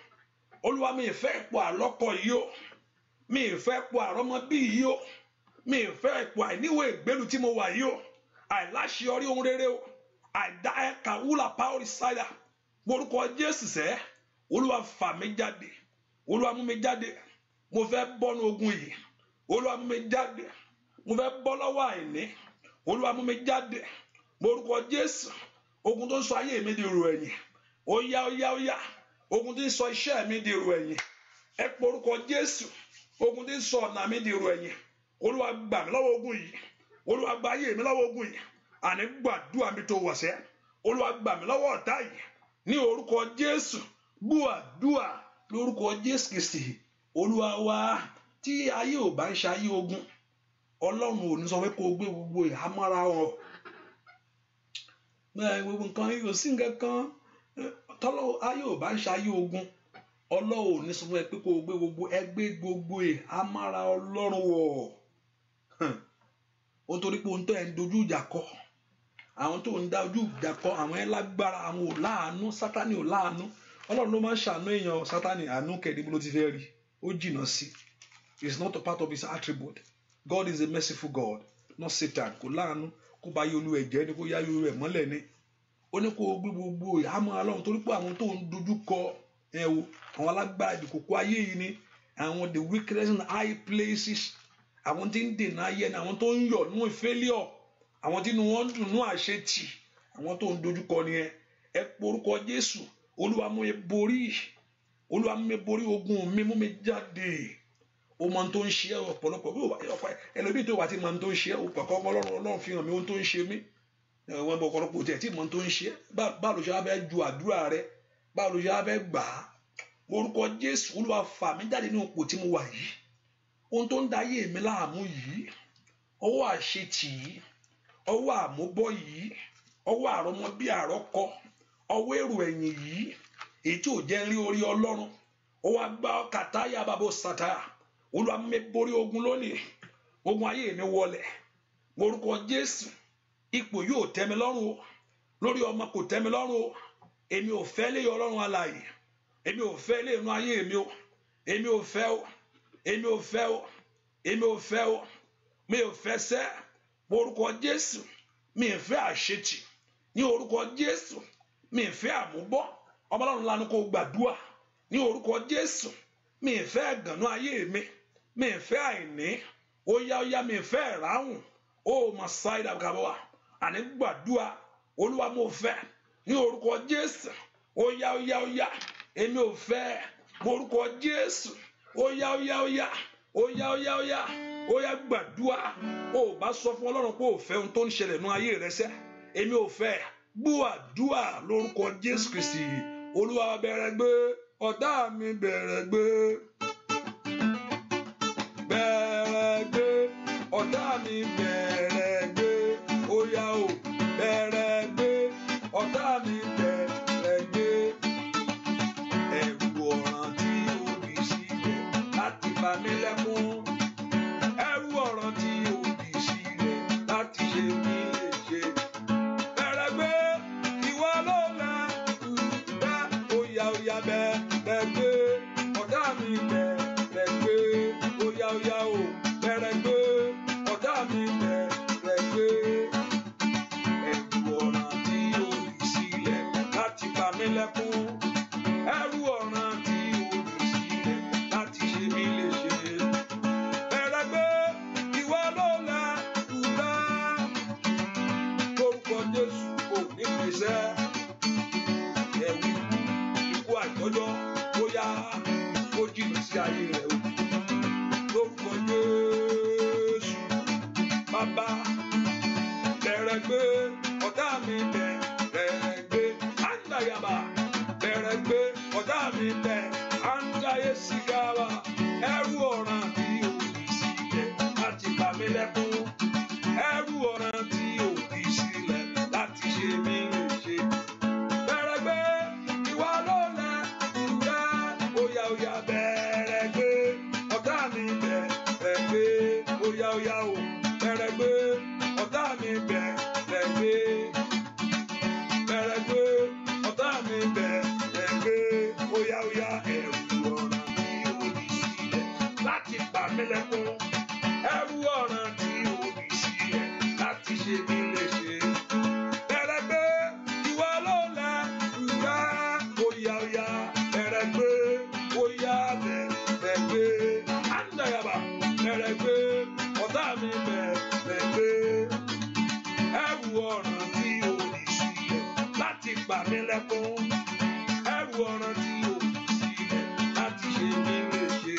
Olúwa mi ìfẹ́ ipò àlọ́kọ yìí o, mi ìfẹ́ ipò àrọ́mọbí yìí o, mi ìfẹ́ ipò àìníwèé ìgbélu tí mo wà yìí o, àìláṣeyọrí ohun rere o, àìdá ẹ̀ka wúlà pàórí sáyà. Orúkọ Jésù sẹ́, Olúwa fà mí jáde, Olúwa mú mi jáde. Mo fẹ́ bọ́ nínú ogun yìí. Olúwa mú mi jáde. Mo fẹ́ bọ́ lọ́wọ́ àìní. Olúwa mú mi jáde. Orúkọ Jésù. Ogun tó ń sọ ayé mi di èrò ẹ̀yìn. Ó yá. Ogun tó ń sọ iṣẹ́ mi di èrò ẹ̀yìn. Ẹ pé orúkọ Jésù. Ogun tó ń sọ ọ̀nà mi di èrò ẹ̀yìn. Olúwa gbà mí lọ́wọ́ ogun yìí. Olúwa gba ayé mi lọ́wọ́ ogun yìí. Àní gbàdúrà mi tó wọ̀sẹ̀. Olúwa gbà mí lọ́wọ́ ọ̀tá yìí. Ní orúkọ Jésù. Gbàdúrà lórúkọ Jésù Kristi. Olúwa wa, tí ayé ò bá ń ṣe ayé ogun, Ọlọ́run ò ní sọ pé kó gbé gbogbo ìhámọ́ra wọn. Gbogbo nǹkan yìí ò sí nǹkan kan. Tọ́lọ́ ayé ò bá ń ṣe ayé ogun, Ọlọ́run ò ní sọ pé kó gbé gbogbo ìhámọ́ra Ọlọ́run wọ̀. Ó torí pé ohun tó ẹ̀ ń dojú ìjà kọ, àwọn tó ń da ojú ìjà kọ, àwọn ẹ̀ lágbára, àwọn ò láàánú, Sátánì ò láàánú. Ọlọ́run ló máa ń ṣàánú èèyàn, Sátánì àánú kẹ̀dí ló ti fẹ́ rí. Ó jìnnà sí. It's not a part of his attribute. God is a merciful God, not Satan. Kò láàánú, kó bá yé olú ẹ̀ jẹ́ ni, kó yá yé olú ẹ̀ mọ́lẹ̀ ni. Ó ní kó gbé gbogbo ìhámọ́ Ọlọ́run torí pé àwọn tó ń dojú kọ ẹ wo àwọn alágbára ìkòkò ayé yìí ni àwọn the wickedness in high places, àwọn tí ń dènà ayé ni àwọn tó ń yọ̀ nínú failure, àwọn tí inú wọn dùn nínú àṣetì, àwọn tó ń dojúkọ nìyẹn. Ẹ porúkọ Jésù, Olúwa mú mi borí, Olúwa mú mi borí ogun mi, mú mi jáde. O mọ ohun tó ń ṣe ọ̀pọ̀lọpọ̀ ẹlòmíì tó wà tí mọ ohun tó ń ṣe kọ̀ọ̀kan Ọlọ́run fi hàn mí ohun tó ń ṣe mí. Wọ́n bọ̀ ọ̀pọ̀lọpọ̀ tẹ̀ tí mọ ohun tó ń ṣe, báwo ló ṣe wá fẹ́ ju àdúrà rẹ, báwo ló ṣe wá fẹ́ gbà á. Orúkọ Jésù, Olúwa fà mí jáde nínú ipò tí mo wà yìí, ohun tó ń da ayé mi láàmú yìí, ọwọ́ àṣetì yìí, ọwọ́ àmúbọ́ yìí, ọwọ́ àrọ́mọ bí àrọ́kọ, ọwọ́ èrò ẹ̀yìn yìí, èyí tí ò jẹ́ rí orí Ọlọ́run, ọwọ́ agbá kàtáyà bàbá sàtà. Olúwa mú mi borí ogun lónìí, ogun ayé mi wọlẹ̀. Orúkọ Jésù, ipò yóò tẹ́ mi lọ́rùn o, lórí ọmọ kò tẹ́ mi lọ́rùn o. Èmi ò fẹ́ lé Ọlọ́run alààyè, èmi ò fẹ́ lé inú ayé mi o, èmi ò fẹ́ o, èmi ò fẹ́ o, èmi ò fẹ́ o, mi ò fẹ́ sẹ́. Orúkọ Jésù, mi ò fẹ́ àṣetì. Ní orúkọ Jésù, mi ò fẹ́ àmúbọ́. Ọmọ Ọlọ́run lanu kó gbàdúrà. Ní orúkọ Jésù, mi ò fẹ́ ẹ̀gànnú ayé mi, mi ò fẹ́ àìní. Ó yá mi ò fẹ́ ìráhùn. Ó mà sáyidà kàbọ̀ àní gbàdúrà. Olúwa mo fẹ́ ní orúkọ Jésù. Ó yá èmi ò fẹ́. Orúkọ Jésù. Ó yá gbàdúrà. Ó bá sọ fún Ọlọ́run pé ó fẹ́ ohun tó ń ṣẹlẹ̀ nínú ayé rẹ sẹ́, èmi ò fẹ́. Gbàdúrà lórúkọ Jésù Kristi. Olúwa bẹ̀rẹ̀ gbé, ọ̀tá mi bẹ̀rẹ̀ gbé, bẹ̀rẹ̀ gbé, ọ̀tá mi bẹ̀rẹ̀ gbé. Ó yá o, bẹ̀rẹ̀ gbé, ọ̀tá mi bẹ̀rẹ̀ gbé. Ẹ̀rù ọ̀ràn tí ó bì sílẹ̀ láti pa mí lẹ́kún, ẹ̀rù ọ̀ràn tí ó bì sílẹ̀ láti ṣe mí léṣe. Bẹ̀rẹ̀ gbé, ìwọ ló lẹ̀ dá. Ó yá bẹ̀rẹ̀ gbé, ọ̀tá mi bẹ̀rẹ̀ gbé. Ó yá o, bẹ̀rẹ̀ gbé, ọ̀tá mi bẹ̀rẹ̀ gbé. Ẹ̀rù ọ̀ràn tí ó bì sílẹ̀ láti pa mí lẹ́kún, ẹ̀rù ọ̀ràn tí ó bì sílẹ̀ láti ṣe mí léṣe. Bẹ̀rẹ̀ gbé, ìwọ ló lẹ̀ dá. Lórúkọ Jésù kò ní pèsè ẹ̀wù ikú àìtọ́jọ́, ó yá kó jìnnà sí ayé rẹ̀ o. Lórúkọ Jésù, bàbá bẹ̀rẹ̀ gbé, ọ̀tá mi bẹ̀rẹ̀ gbé. Àndàyàbá bẹ̀rẹ̀ gbé, ọ̀tá mi àndàyè sígáwà. Ẹ̀rù ọ̀ràn tí ó bì sílẹ̀ láti pa mí lẹ́kún, ẹ̀rù ọ̀ràn tí ó bì sílẹ̀ láti ṣe mí léṣe. Bẹ̀rẹ̀ gbé, ìwọ ló lẹ̀ dá. Ó yá bẹ̀rẹ̀ gbé, ọ̀tá mi bẹ̀rẹ̀ gbé. Ó yá o, bẹ̀rẹ̀ gbé, ọ̀tá mi bẹ̀rẹ̀ gbé. Bẹ̀rẹ̀ gbé, ọ̀tá mi bẹ̀rẹ̀ gbé. Ó yá ẹ̀rù ọ̀ràn tí ó bì sílẹ̀ láti pa mí lẹ́kún, ẹ̀rù ọ̀ràn tí ó bì sílẹ̀ láti ṣe mí léṣe. Bẹ̀rẹ̀ gbé, ìwọ ló lẹ̀ dá. Ó yá bẹ̀rẹ̀ gbé, ó yá bẹ̀rẹ̀ gbé. Àndàyàbá bẹ̀rẹ̀ gbé, ọ̀tá mi bẹ̀rẹ̀ gbé. Ẹ̀rù ọ̀ràn tí ó bì sílẹ̀ láti pa mí lẹ́kún, ẹ̀rù ọ̀ràn tí ó bì sílẹ̀ láti ṣe mí léṣe.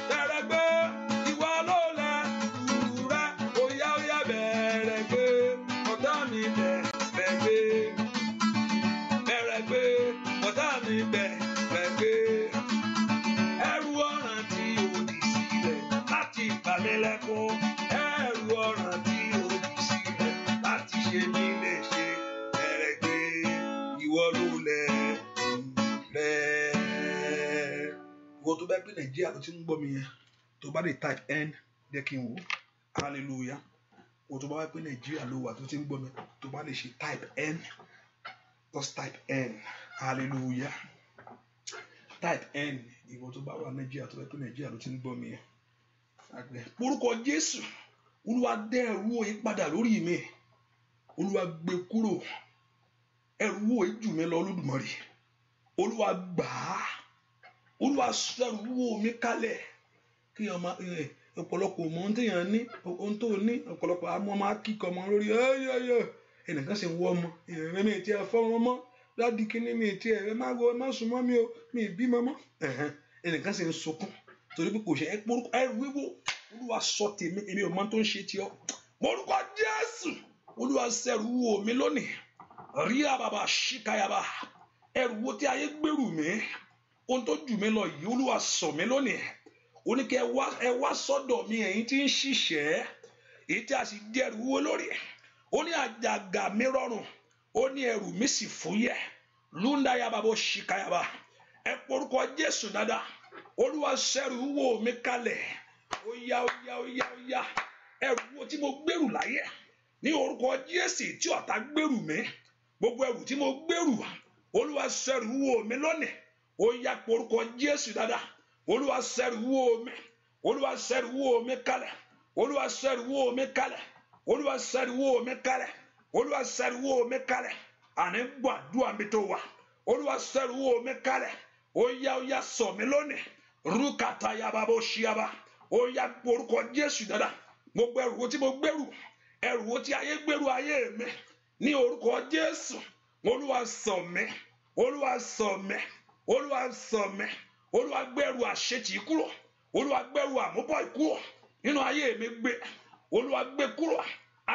Bẹ̀rẹ̀ gbé, ìwọ ló lẹ̀ dá. Ó yá bẹ̀rẹ̀ gbé, ọ̀tá mi bẹ̀rẹ̀ gbé. Bẹ̀rẹ̀ gbé, ọ̀tá mi bẹ̀rẹ̀ gbé. Ẹ̀rù ọ̀ràn tí ó bì sílẹ̀ láti pa mí lẹ́kún, ẹ̀rù ọ̀ràn tí ó bì sílẹ̀ láti ṣe mí léṣe. Bẹ̀rẹ̀ gbé, ìwọ ló lẹ̀ rẹ̀. Ìwọ tó bá gbé Nàìjíríà ló ti ń gbọ́ mi yẹn, tó bá lè type N jẹ́ kí n wò. Hallelujah. Ìwọ tó bá wá pé Nàìjíríà ló wà tó ti ń gbọ́ mi, tó bá lè ṣe type N, just type N. Hallelujah. Type N. Ìwọ tó bá wà Nàìjíríà tó bá pé Nàìjíríà ló ti ń gbọ́ mi yẹn. Orúkọ Jésù, Olúwa dẹ́ ẹ̀rù òye padà lórí mi. Olúwa gbé kúrò. Ẹ̀rù òye jù mí lọ Olódùmarè. Olúwa gbà á, Olúwa sẹ́rù wúwo mi kalẹ̀. Kí ọmọ ọ̀pọ̀lọpọ̀ mọ ohun téèyàn ní, ohun tó ní, ọ̀pọ̀lọpọ̀ àmọ́ máa kíkọ ọmọ lórí ẹnìkan sì ń wọ ọmọ ìrìn mi ti ẹ fọ́nrán mọ́ láti kíní mi ti ẹ má sùn mọ́ mi o, mi ì bímọ mọ́, ẹnìkan sì ń sunkún torí pé kò ṣe ẹrù wíwò. Olúwa sọ tèmi, èmi ò mọ tó ń ṣe tí ọ. Orúkọ Jésù, Olúwa sẹ́rù wúwo mi lónìí. Rí àbàbà ṣíkayaba, ẹrù wo tí ayé gbèrú mi, ohun tó jù mí lọ yìí, Olúwa sọ mí lónìí. Ó ní kí ẹ wá sọ́dọ̀ mi ẹ̀yin tí ń ṣiṣẹ́, èyí tí a sì di ẹrù wúwo lórí. Ó ní àjàgà mi rọrùn, ó ní ẹrù mi sì fúyẹ́. Lúndàyàbà bó ṣìkàyàbà, ẹ porúkọ Jésù dáadáa. Olúwa sẹ́rù wúwo mi kalẹ̀. Ó yá ẹrù wo tí mo gbèrú láyé, ní orúkọ Jésù tí ọ̀tá gbèrú mi, gbogbo ẹrù tí mo gbèrú, Olúwa sẹ́rù wúwo mi lónìí. Ó yá porúkọ Jésù dáadáa. Olúwa sẹ́rù wúwo mi, Olúwa sẹ́rù wúwo mi kalẹ̀, Olúwa sẹ́rù wúwo mi kalẹ̀, Olúwa sẹ́rù wúwo mi kalẹ̀, Olúwa sẹ́rù wúwo mi kalẹ̀. Àní gbàdúrà mi tó wà. Olúwa sẹ́rù wúwo mi kalẹ̀. Ó yá sọ mi lónìí. Rúkàtà yaba bó ṣíyaba. Ó yá porúkọ Jésù dáadáa. Gbogbo ẹrù wo tí mo gbèrú, ẹrù wo tí ayé gbèrú ayé mi, ní orúkọ Jésù, Olúwa sọ mi, Olúwa sọ mi, Olúwa sọ mi. Olúwa gbẹ̀rù àṣetì kúrò, Olúwa gbẹ̀rù àmúbọ̀ kúrò nínú ayé mi, gbé Olúwa gbé kúrò.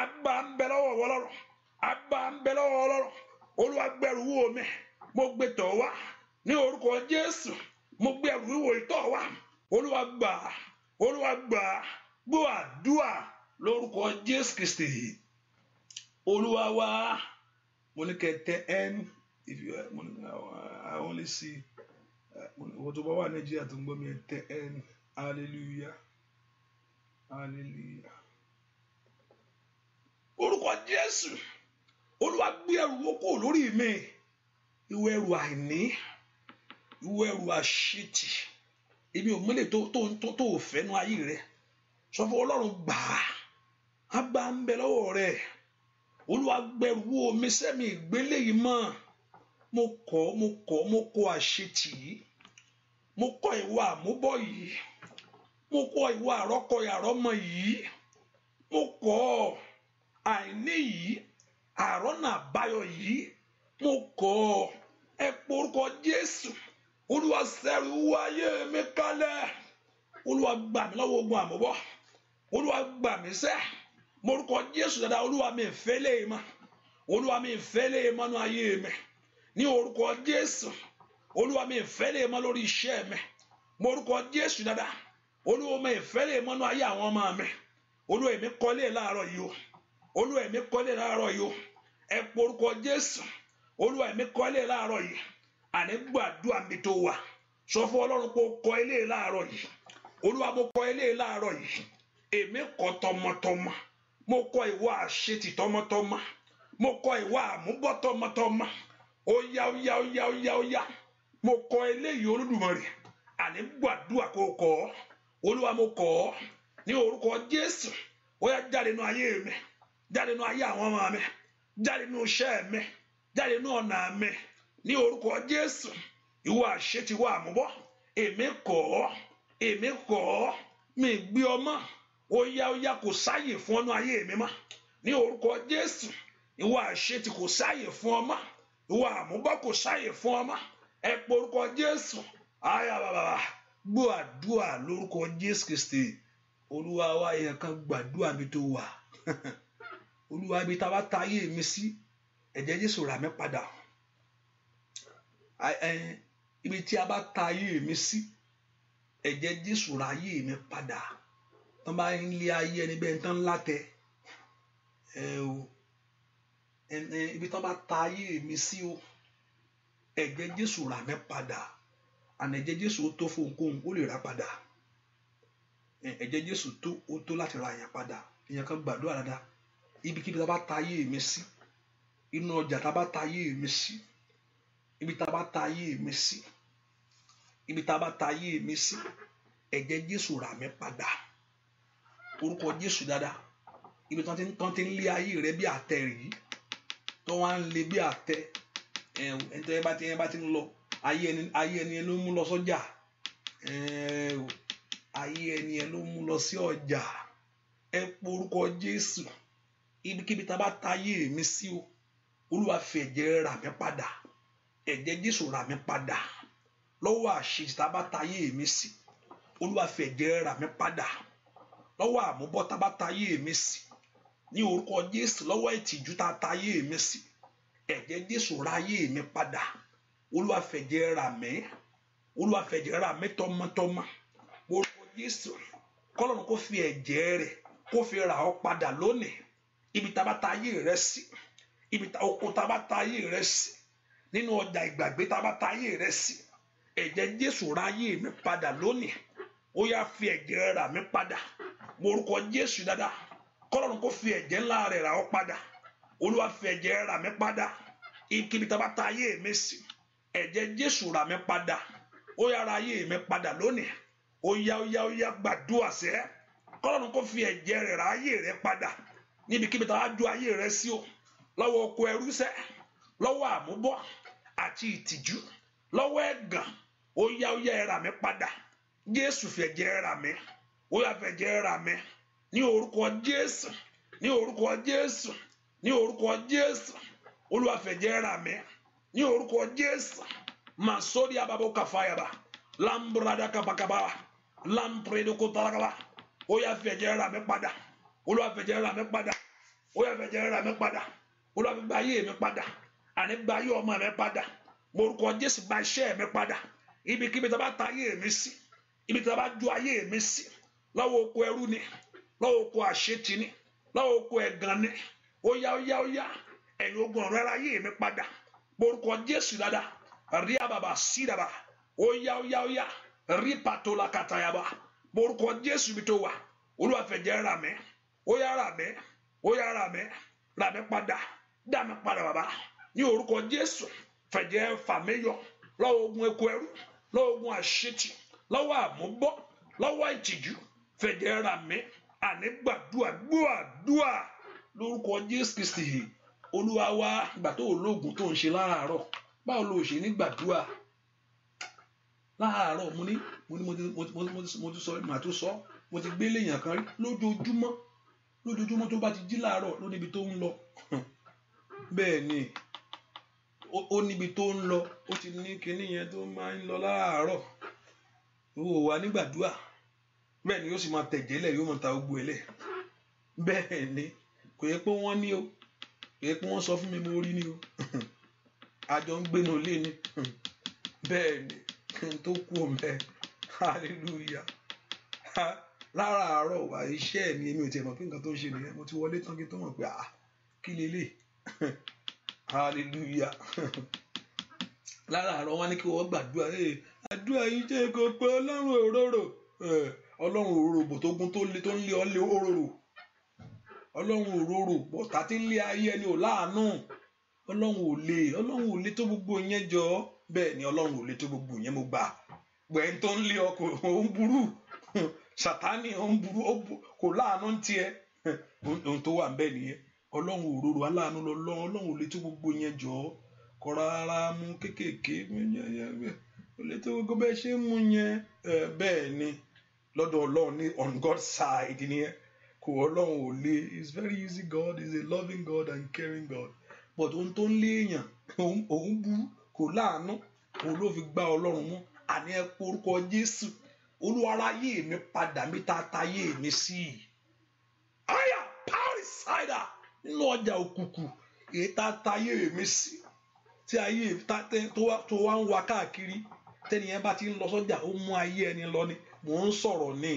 Agbára ń bẹ lọ́wọ́ Ọlọ́run, agbára ń bẹ lọ́wọ́ Ọlọ́run. Olúwa gbẹ̀rù wúwo mi, mo gbé tọ̀ wá ní orúkọ Jésù. Mo gbé ẹrù wúwo ìtọ̀ wá. Olúwa gbà, Olúwa gbà. Gbọ́ àdúrà lórúkọ Jésù Kristi Olúwa wa. Mo ní kẹtẹ ẹnu, if you I only see owó tó bá wà Nàìjíríà tó ń gbọ́ mi tẹ ẹnu. Hallelujah, hallelujah. Orúkọ Jésù, Olúwa gbé ẹrù wo kúrò lórí mi. Ìwọ ẹrù àìní, ìwọ ẹrù àṣetì, èmi ò mọ̀lẹ̀ tó fẹ́ nu ayé rẹ. Sọ fún Ọlọ́run gbà á. Agbá ń bẹ lọ́wọ́ rẹ. Olúwa gbẹrù wo mi sẹ́mi ìgbélé yìí mọ́. Mo kọ̀ àṣetì yìí. Mo kọ̀ ìwà àmúbọ̀ yìí. Mo kọ̀ ìwà àrọ́kọ̀yàrọ́mọ yìí. Mo kọ̀ àìní yìí, àrọ́nà àbáyọ yìí. Mo kọ̀. Ẹ porúkọ Jésù. Olúwa sẹ́rù wúwo ayé mi kalẹ̀. Olúwa gbà mí lọ́wọ́ ogun àmúbọ̀. Olúwa gbà mí sẹ́. Morúkọ Jésù dáadáa. Olúwa mi fẹ́ lè mọ́. Olúwa mi fẹ́ lè mọ́ nínú ayé mi. Ní orúkọ Jésù. Olúwa mi fẹ́ lè mọ́ lórí iṣẹ́ mi. Morúkọ Jésù dáadáa. Olúwa mi fẹ́ lè mọ́ nínú ayé àwọn ọmọ mi. Olúwa èmi kọ́lé láàárọ̀ yìí o. Olúwa èmi kọ́lé láàárọ̀ yìí o. Ẹ porúkọ Jésù. Olúwa èmi kọ́lé láàárọ̀ yìí. Àní gbàdúrà mi tó wà. Sọ fún Ọlọ́run pé ó kọ́ ilé láàárọ̀ yìí. Olúwa mo kọ́ ilé láàárọ̀ yìí. Èmi kọ́ tọmọtọmọ. Mo kọ́ ìwà àṣetì tọmọtọmọ. Mo kọ́ ìwà àmúbọ̀ tọmọtọmọ. Ó yá. Mo kọ́ eléyìí Olódùmarè. Àní gbàdúrà kó kọ́. Olúwa mo kọ́. Ní orúkọ Jésù. Ó yá jáde nínú ayé mi. Jáde nínú ayé àwọn ọmọ mi. Jáde nínú iṣẹ́ mi. Jáde nínú ọ̀nà mi. Ní orúkọ Jésù. Ìwà àṣetì ìwà àmúbọ̀. Èmi kọ́. Mi gbé ọmọ. Ó yá kò sáyè fún ọnú ayé mi mọ́. Ní orúkọ Jésù. Ìwà àṣetì kò sáyè fún ọmọ. Ìwà àmúbọ̀ kò sáyè fún ọmọ. Ẹ porúkọ Jésù. Àyà bàbà. Gbọ́ àdúrà lórúkọ Jésù Kristi Olúwa wa. Èèyàn kan gbàdúrà mi tó wà. Olúwa ibi tá a bá ta ayé mi sí, ẹ̀jẹ̀ Jésù rà mí padà. Ibi tí a bá ta ayé mi sí, ẹ̀jẹ̀ Jésù rà ayé mi padà. Tán bá ń lé ayé ẹni bẹ́ẹ̀ tán látẹ. Ibi tán bá ta ayé mi sí o, ẹ̀jẹ̀ Jésù rà mí padà. Àná ẹ̀jẹ̀ Jésù ó tó fún ohunkóhun, ó lè rà padà. Ẹ̀jẹ̀ Jésù ó tó láti ra àyàn padà. Èèyàn kan gbàdúrà dáadáa. Ibikíbi tá a bá ta ayé mi sí, inú ọjà tá a bá ta ayé mi sí, ibi tá a bá ta ayé mi sí, ibi tá a bá ta ayé mi sí, ẹ̀jẹ̀ Jésù rà mí padà. Orúkọ Jésù dáadáa. Ibi tán ti ń lé ayé rẹ bí àtẹ rí, tó wá ń lé bí àtẹ. Ẹni tó yẹn bá ti ń lọ, ayé ẹni ló mú lọ sọ́jà ayé ẹni ló mú lọ sí ọjà ẹ porúkọ Jésù ibikíbi tá a bá ta ayé mi sí o Olúwa fi ẹ̀jẹ̀ rà mí padà ẹ̀jẹ̀ Jésù rà mí padà lọ́wọ́ àṣejì tá a bá ta ayé mi sí Olúwa fi ẹ̀jẹ̀ rà mí padà lọ́wọ́ àmúbọ́ tá a bá ta ayé mi sí ní orúkọ Jésù lọ́wọ́ ìtìjú tá a ta ayé mi sí ẹ̀jẹ̀ Jésù rà ayé mi padà Olúwa fi ẹ̀jẹ̀ rà mí Olúwa fi ẹ̀jẹ̀ rà mí tọmọtọmọ orúkọ Jésù kọ́lọ́run kó fi ẹ̀jẹ̀ rẹ̀ kó fi rà ọ́ padà lónìí ibi tá a bá ta ayé rẹ sí ibi oko tá a bá ta ayé rẹ sí nínú ọjà ìgbàgbé tá a bá ta ayé rẹ sí ẹ̀jẹ̀ Jésù rà ayé mi padà lónìí ó yá fi ẹ̀jẹ̀ rà mí padà orúkọ Jésù dáadáa kọ́lọ́run kó fi ẹ̀jẹ̀ ńlá rẹ̀ rà ọ́ padà Olúwa fi ẹ̀jẹ̀ rà mí padà ibi tá a bá ta ayé mi sí ẹ̀jẹ̀ Jésù rà mí padà ó yá rà ayé mi padà lónìí ó yá gbàdúrà sẹ́ kọ́lọ́run kó fi ẹ̀jẹ̀ rẹ̀ rà ayé rẹ̀ padà níbikíbi tá a ju ayé rẹ̀ sí o lọ́wọ́ oko ẹrú sẹ́ lọ́wọ́ àmúbọ́ àti ìtìjú lọ́wọ́ ẹ̀gàn ó yá ẹ rà mí padà Jésù fi ẹ̀jẹ̀ rà mí ó yá fi ẹ̀jẹ̀ rà mí ní orúkọ Jésù ní orúkọ Jésù ní orúkọ Jésù Olúwa fi ẹ̀jẹ̀ rà mí ní orúkọ Jésù masori ababo kafayaba lambrada kabakaba lampredo kotalakaba ó yá fi ẹ̀jẹ̀ rà mí padà Olúwa fi ẹ̀jẹ̀ rà mí padà ó yá fi ẹ̀jẹ̀ rà mí padà Olúwa fi gba ayé mi padà àní gba ayé ọmọ mi padà orúkọ Jésù gba iṣẹ́ mi padà ibikíbi tá a bá ta ayé mi sí ibi tá a bá ju ayé mi sí lọ́wọ́ oko ẹrú ni lọ́wọ́ oko àṣetì ni lọ́wọ́ oko ẹ̀gàn ni ó yá ẹ̀yin ogun ọ̀rọ̀ ayé mi padà orúkọ Jésù dáadáa rí àbàbà sí dàbà ó yá rí pàtólà kàtàyàbà orúkọ Jésù bí tó wà Olúwa fẹ̀jẹ̀ rà mí ó yá rà mí padà dá mi padà bàbá ní orúkọ Jésù fẹ̀jẹ̀ fà mí yọ lọ́wọ́ ogun eko ẹrú lọ́wọ́ ogun àṣetì lọ́wọ́ àmúbọ́ lọ́wọ́ ìtìjú fẹ̀jẹ̀ rà mí àní gbàdúà lórúkọ Jésù Kristi Olúwa wa ìgbà tó ológun tó ń ṣe láàárọ̀ báwo ló ṣe ní gbàdúà láàárọ̀ mo ti sọ màá tó sọ mo ti gbé léèyàn kan rí lójoojúmọ́ tó bá ti jí láàárọ̀ ló níbi tó ń lọ bẹ́ẹ̀ ni ó níbi tó ń lọ ó ti ní kinní yẹn tó máa ń lọ láàárọ̀ ó wà nígbàdúà bẹ́ẹ̀ ni yóò sì máa tẹ̀jẹ́lẹ̀ yóò máa ta gbogbo ẹlẹ̀ bẹ́ẹ̀ ni kò yẹ pé wọ́n ní o kò yẹ pé wọ́n sọ fún mi mo rí ni o àjọ ń gbénu lé ni bẹ́ẹ̀ ni kí n tó kú ọmọ hallelujah láràárọ̀ wà iṣẹ́ mi èmi ò tiẹ̀ mọ̀ pé nǹkan tó ń ṣe nìyẹn mo ti wọlé tán kí n tó mọ̀ pé kí lélẹ̀ hallelujah láràárọ̀ wọn ní kí wọ́n gbàdúrà àdúrà yìí jẹ́ kó pé ọlọ́run òróró bò tó gún tó ń lé ọ́lé òróró ọlọ́run òróró bọ̀tà tí ń lé ayé ẹni ò láàánú ọlọ́run ò lé tó gbogbo yẹn jọ bẹ́ẹ̀ ni ọlọ́run ò lé tó gbogbo yẹn mo gbà gbẹ̀yìn tó ń lé ọkọ̀ òun burú Sátánì òun burú kò láàánú ń tiẹ̀ ohun tó wà ń bẹ́ẹ̀ nìyẹn ọlọ́run òróró aláàánú ọlọ́run ò lé tó gbogbo yẹn jọ kọ́ra ara mú kéékèèké ò lé tó gbogbo bẹ́ẹ̀ ṣe ń mú yẹn bẹ́ẹ̀ ni lọ́dọ̀ ọlọ́run ní on God's side nìyẹn kò ọlọ́run ò lé is very easy God is a loving God and caring God but ohun tó ń lé èèyàn òun burú kò láàánú òun ló fi gbá ọlọ́run mú àní ẹ porúkọ Jésù Olúwa ayé mi padà mi ta ayé mi sí i àyà pàrísàìdà nínú ọjà òkùnkùn èyí ta ayé mi sí tí ayé tó wá ń wa káàkiri tẹ́niyẹn bá ti ń lọ sọ́jà ó mú ayé ẹni lọ ni mò ń sọ̀rọ̀ ní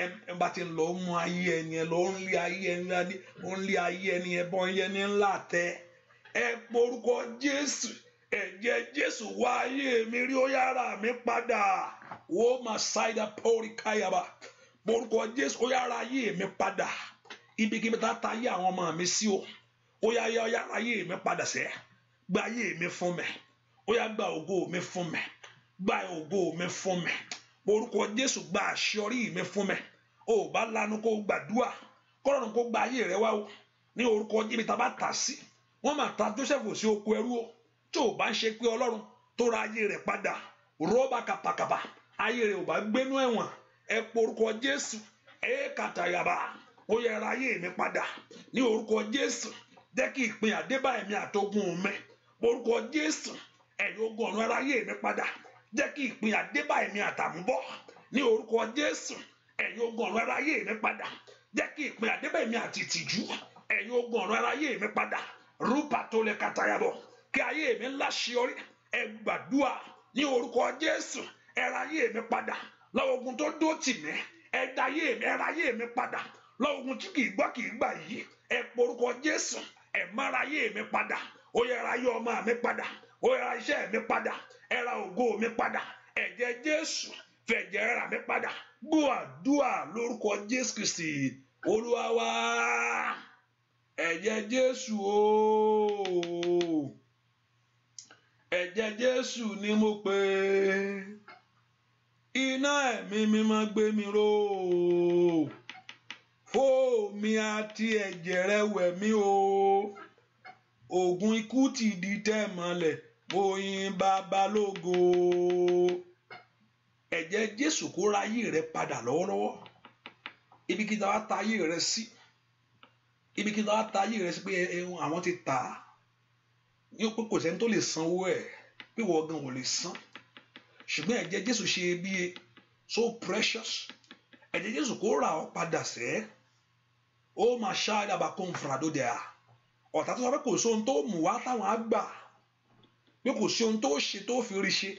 ẹ bá ti ń lọ ó mú ayé ẹni lọ ó ń lé ayé ẹni ẹbọn ẹni ńlá tẹ ẹ porúkọ Jésù ẹ̀jẹ̀ Jésù wá ayé mi rí ó yára mi padà ó máa ṣáìdá pọ́ọ̀rì káyàbá porúkọ Jésù ó yára ayé mi padà ibikíbi tá a ta ayé àwọn ọmọ mi sí ó yára ayé mi padà sẹ́ gba ayé mi fún mi ó yá gba ògo mi fún mi gba ògo mi fún mi porúkọ Jésù gba àṣeyọrí mi fún mi ó bá lanu kó gbàdúrà kọ́lọ́run kó gba ayé rẹ wá o ní orúkọ ibi tá a bá tà sí wọ́n máa ta Jósẹ́fù sí oko ẹrú o tí ò bá ń ṣe pé Ọlọ́run tó ra ayé rẹ̀ padà rọ́bà kàpàkàpà ayé rẹ̀ ò bá gbénú ẹ̀wọ̀n ẹ porúkọ Jésù kàtàyàbà ó yẹ ra ayé mi padà ní orúkọ Jésù jẹ́ kí ìpínyà dé bá ẹ̀mí àtogun mi orúkọ Jésù ẹ̀yin ogun ọ̀run ra ayé mi padà jẹ́ kí ìpínyà dé bá ẹ̀mí àtàmúbọ̀ ní orúkọ Jésù ẹ̀yin ogun ọ̀run ra ayé mi padà jẹ́ kí ìpínyà dé bá ẹ̀mí àtìtìjú ẹ̀yin ogun ọ̀run ra ayé mi padà rúpa tó lè kàtàyàbọ̀ kí ayé mi láṣeyọrí ẹ gbàdúrà ní orúkọ Jésù ẹ ra ayé mi padà lọ́wọ́ ogun tó dó tì mí ẹ ra ayé mi padà lọ́wọ́ ogun tí kìí gbọ́ kìí gbà yìí ẹ porúkọ Jésù ẹ má ra ayé mi padà ó yẹ ra ayé ọmọ mi padà ó yẹ ra iṣẹ́ mi padà ẹ ra ògo mi padà ẹ̀jẹ̀ Jésù fẹ̀jẹ̀ rà mí padà gbọ́ àdúrà lórúkọ Jésù Kristi Olúwa wa ẹ̀jẹ̀ Jésù ooo ẹ̀jẹ̀ Jésù ni mo pè iná ẹ̀mí mímọ́ gbé mi ró fóòmì àti ẹ̀jẹ̀ rẹ wẹ̀ mí o ògùn ikú ti di tẹ́ mọ́lẹ̀ mo yìn Bàbá lógo ẹ̀jẹ̀ Jésù kó ra ayé rẹ padà lọ́wọ́lọ́wọ́ ibikíta wá ta ayé rẹ sí ibikíta wá ta ayé rẹ sí pé àwọn ti tà á ní pé kò sẹ́ni tó lè sanwó ẹ̀ pé wọ́n gan ò lè san ṣùgbọ́n ẹ̀jẹ̀ Jésù ṣe iyebíye so precious ẹ̀jẹ̀ Jésù kó rà ọ́ padà sẹ́ ó máa ṣá dábàá kó ń fura dóde à ọ̀tá tó sọ pé kò sí ohun tó mú wá táwọn á gbà pé kò sí ohun tó ṣe tó fi rí ṣe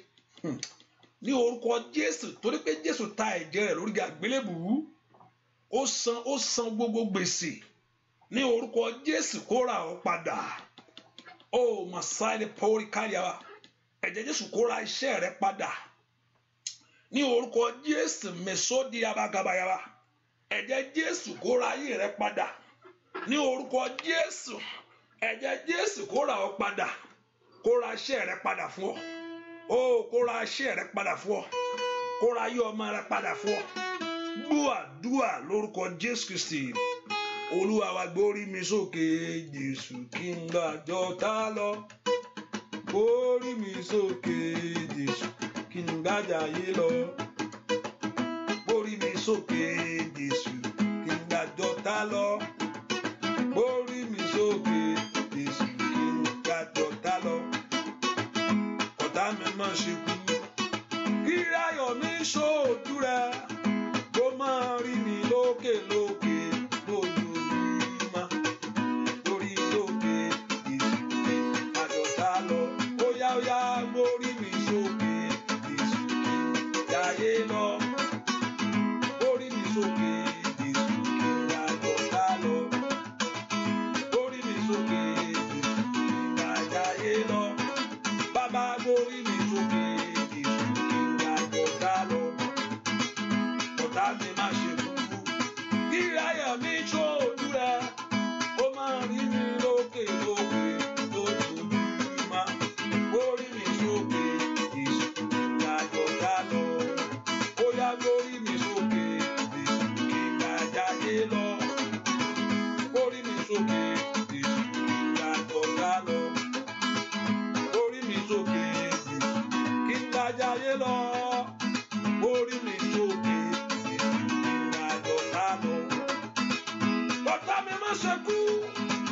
ní orúkọ Jésù torí pé Jésù ta ẹ̀jẹ̀ rẹ̀ lórí àgbélébùú ó san gbogbo gbèsè ní orúkọ Jésù kó rà ọ́ padà ó màsáìlì pọ́órí káríàwá ẹ̀jẹ̀ Jésù kó ra iṣẹ́ rẹ padà ní orúkọ Jésù mẹ́sọ́dí abagabayaba ẹ̀jẹ̀ Jésù kó ra ayé rẹ padà ní orúkọ Jésù ẹ̀jẹ̀ Jésù kó ra ọ padà kó ra iṣẹ́ rẹ padà fún ọ kó ra iṣẹ́ rẹ padà fún ọ kó ra ayé ọmọ rẹ padà fún ọ gbọ́ àdúrà lórúkọ Jésù Kristi Olúwa wa gbórí mi sókè Jésù kí n gbàjọ tá lọ gbórí mi sókè Jésù kí n gbàjà yé lọ gbórí mi sókè Jésù kí n gbàjọ tá lọ gbórí mi sókè Jésù kí n gbàjọ tá lọ ọ̀tá mi má ṣe kú kí ayọ̀ mi ṣojú rẹ kó máa rí mi lókè lókè lójoojúmọ́ lórí lókè Jésù kí n gbàjọ tá lọ óyá gbórí mi sókè Jésù kí n jayé lọ gbórí mi sókè Jésù kí n gbàjọ tá lọ gbórí mi sókè Jésù kí n jayé lọ bàbá gbórí mi sókè Jésù kí n gbàjọ tá lọ ọ̀tá mi má ṣe kúkú kí ayọ̀ mi ṣojú rẹ ó máa rí mi lókè lókè lójoojúmọ́ gbórí mi sókè Jésù kí n gbàjọ tá lọ ó yá gbórí mi sókè Jésù kí n gbàjáyé lọ gbórí mi sókè Jésù kí n gbàjọ tá lọ gbórí mi sókè Jésù kí n gbàjáyé lọ gbórí mi sókè Jésù kí n gbàjọ tá lọ ọ̀tá mi má ṣe kú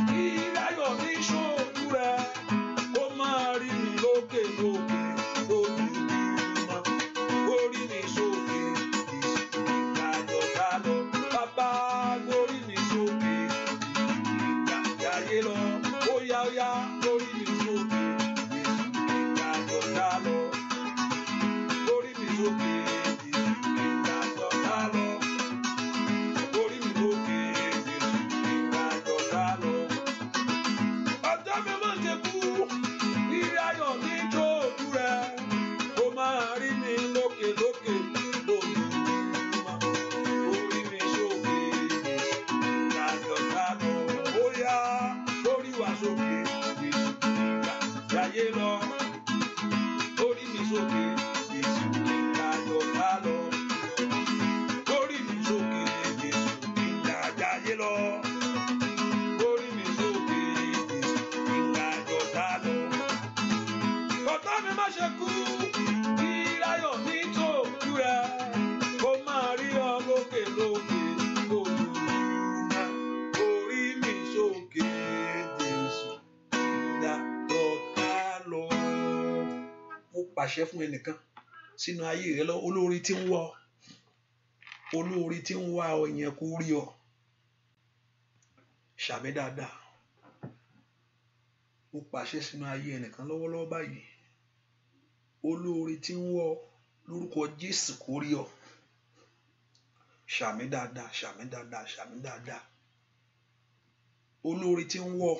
kí ayọ̀ mi ṣojú rẹ ó máa rí mi lókè lókè lójoojúmọ́ gbórí mi sókè Jésù kí n gbàjọ tá lọ bàbá gbórí mi sókè Jésù kí n gbàjáyé lọ óyá gbórí mi sókè Jésù kí n gbàjọ tá lọ gbórí mi sókè Jésù kí n gbàjọ tá lọ gbórí mi sókè Jésù kí n gbàjọ tá lọ ọjọ́ mi má ṣe kú kí ayọ̀ mi ṣojú rẹ ó máa rí mi lókè lókè lójoojúmọ́ gbórí mi sókè Jésù kí n gbàjọ tá lọ óyá gbórí wa sókè Jésù kí n gbàjáyé lọ gbórí mi sókè Jésù kí n gbàjọ tá lọ gbórí mi sókè Jésù kí n gbàjáyé lọ gbórí mi sókè Jésù kí n gbàjọ tá lọ ọ̀tá mi má ṣe kú pàṣẹ fún ẹnìkan sínú ayé rẹ lọ, olóore tí ń wá ọ, olóore tí ń wá ọ yẹn kó rí ọ. Ṣàmì dáadáa. Mo pàṣẹ sínú ayé ẹnìkan lọ́wọ́lọ́wọ́ báyìí, olóore tí ń wá ọ lórúkọ Jésù kó rí ọ. Ṣàmì dáadáa, ṣàmì dáadáa, ṣàmì dáadáa. Olóore tí ń wá ọ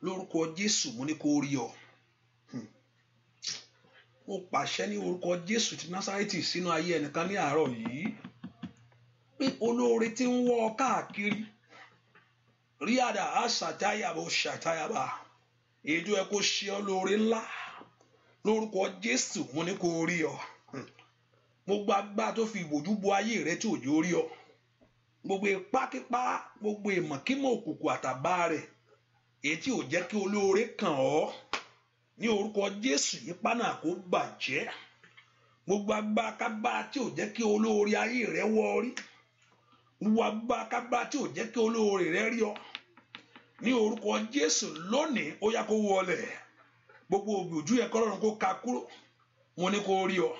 lórúkọ Jésù mo ní kó rí ọ. Mo pàṣẹ ní orúkọ Jésù ti Násárẹ́tì sínú ayé ẹnìkan ní àárọ̀ yìí pé olóore tí ń wá ọ káàkiri ríàdà àṣàtáyàbò ṣàtáyàbà èyí tó yẹ kó ṣe ọ lóore ńlá lórúkọ Jésù mo ní kó rí ọ. Gbogbo agbára tó fi ìbòjú bo ayé rẹ tí òjò rí ọ, gbogbo ipákípá, gbogbo ìmọ̀kímọ̀ òkùnkùn àtàbá rẹ èyí tí ò jẹ́ kí olóore kàn ọ́, ní orúkọ Jésù ipá náà kó bàjẹ́. Gbogbo agbára kágbára tí ò jẹ́ kí olóore ayé rẹ wọ́ rí, gbogbo agbára kágbára tí ò jẹ́ kí olóore rẹ rí ọ, ní orúkọ Jésù lónìí ó yá kó wọlẹ̀. Gbogbo ògbójú yẹ kọ́lọ́run kó ka kúrò. Mo ní kó rí ọ,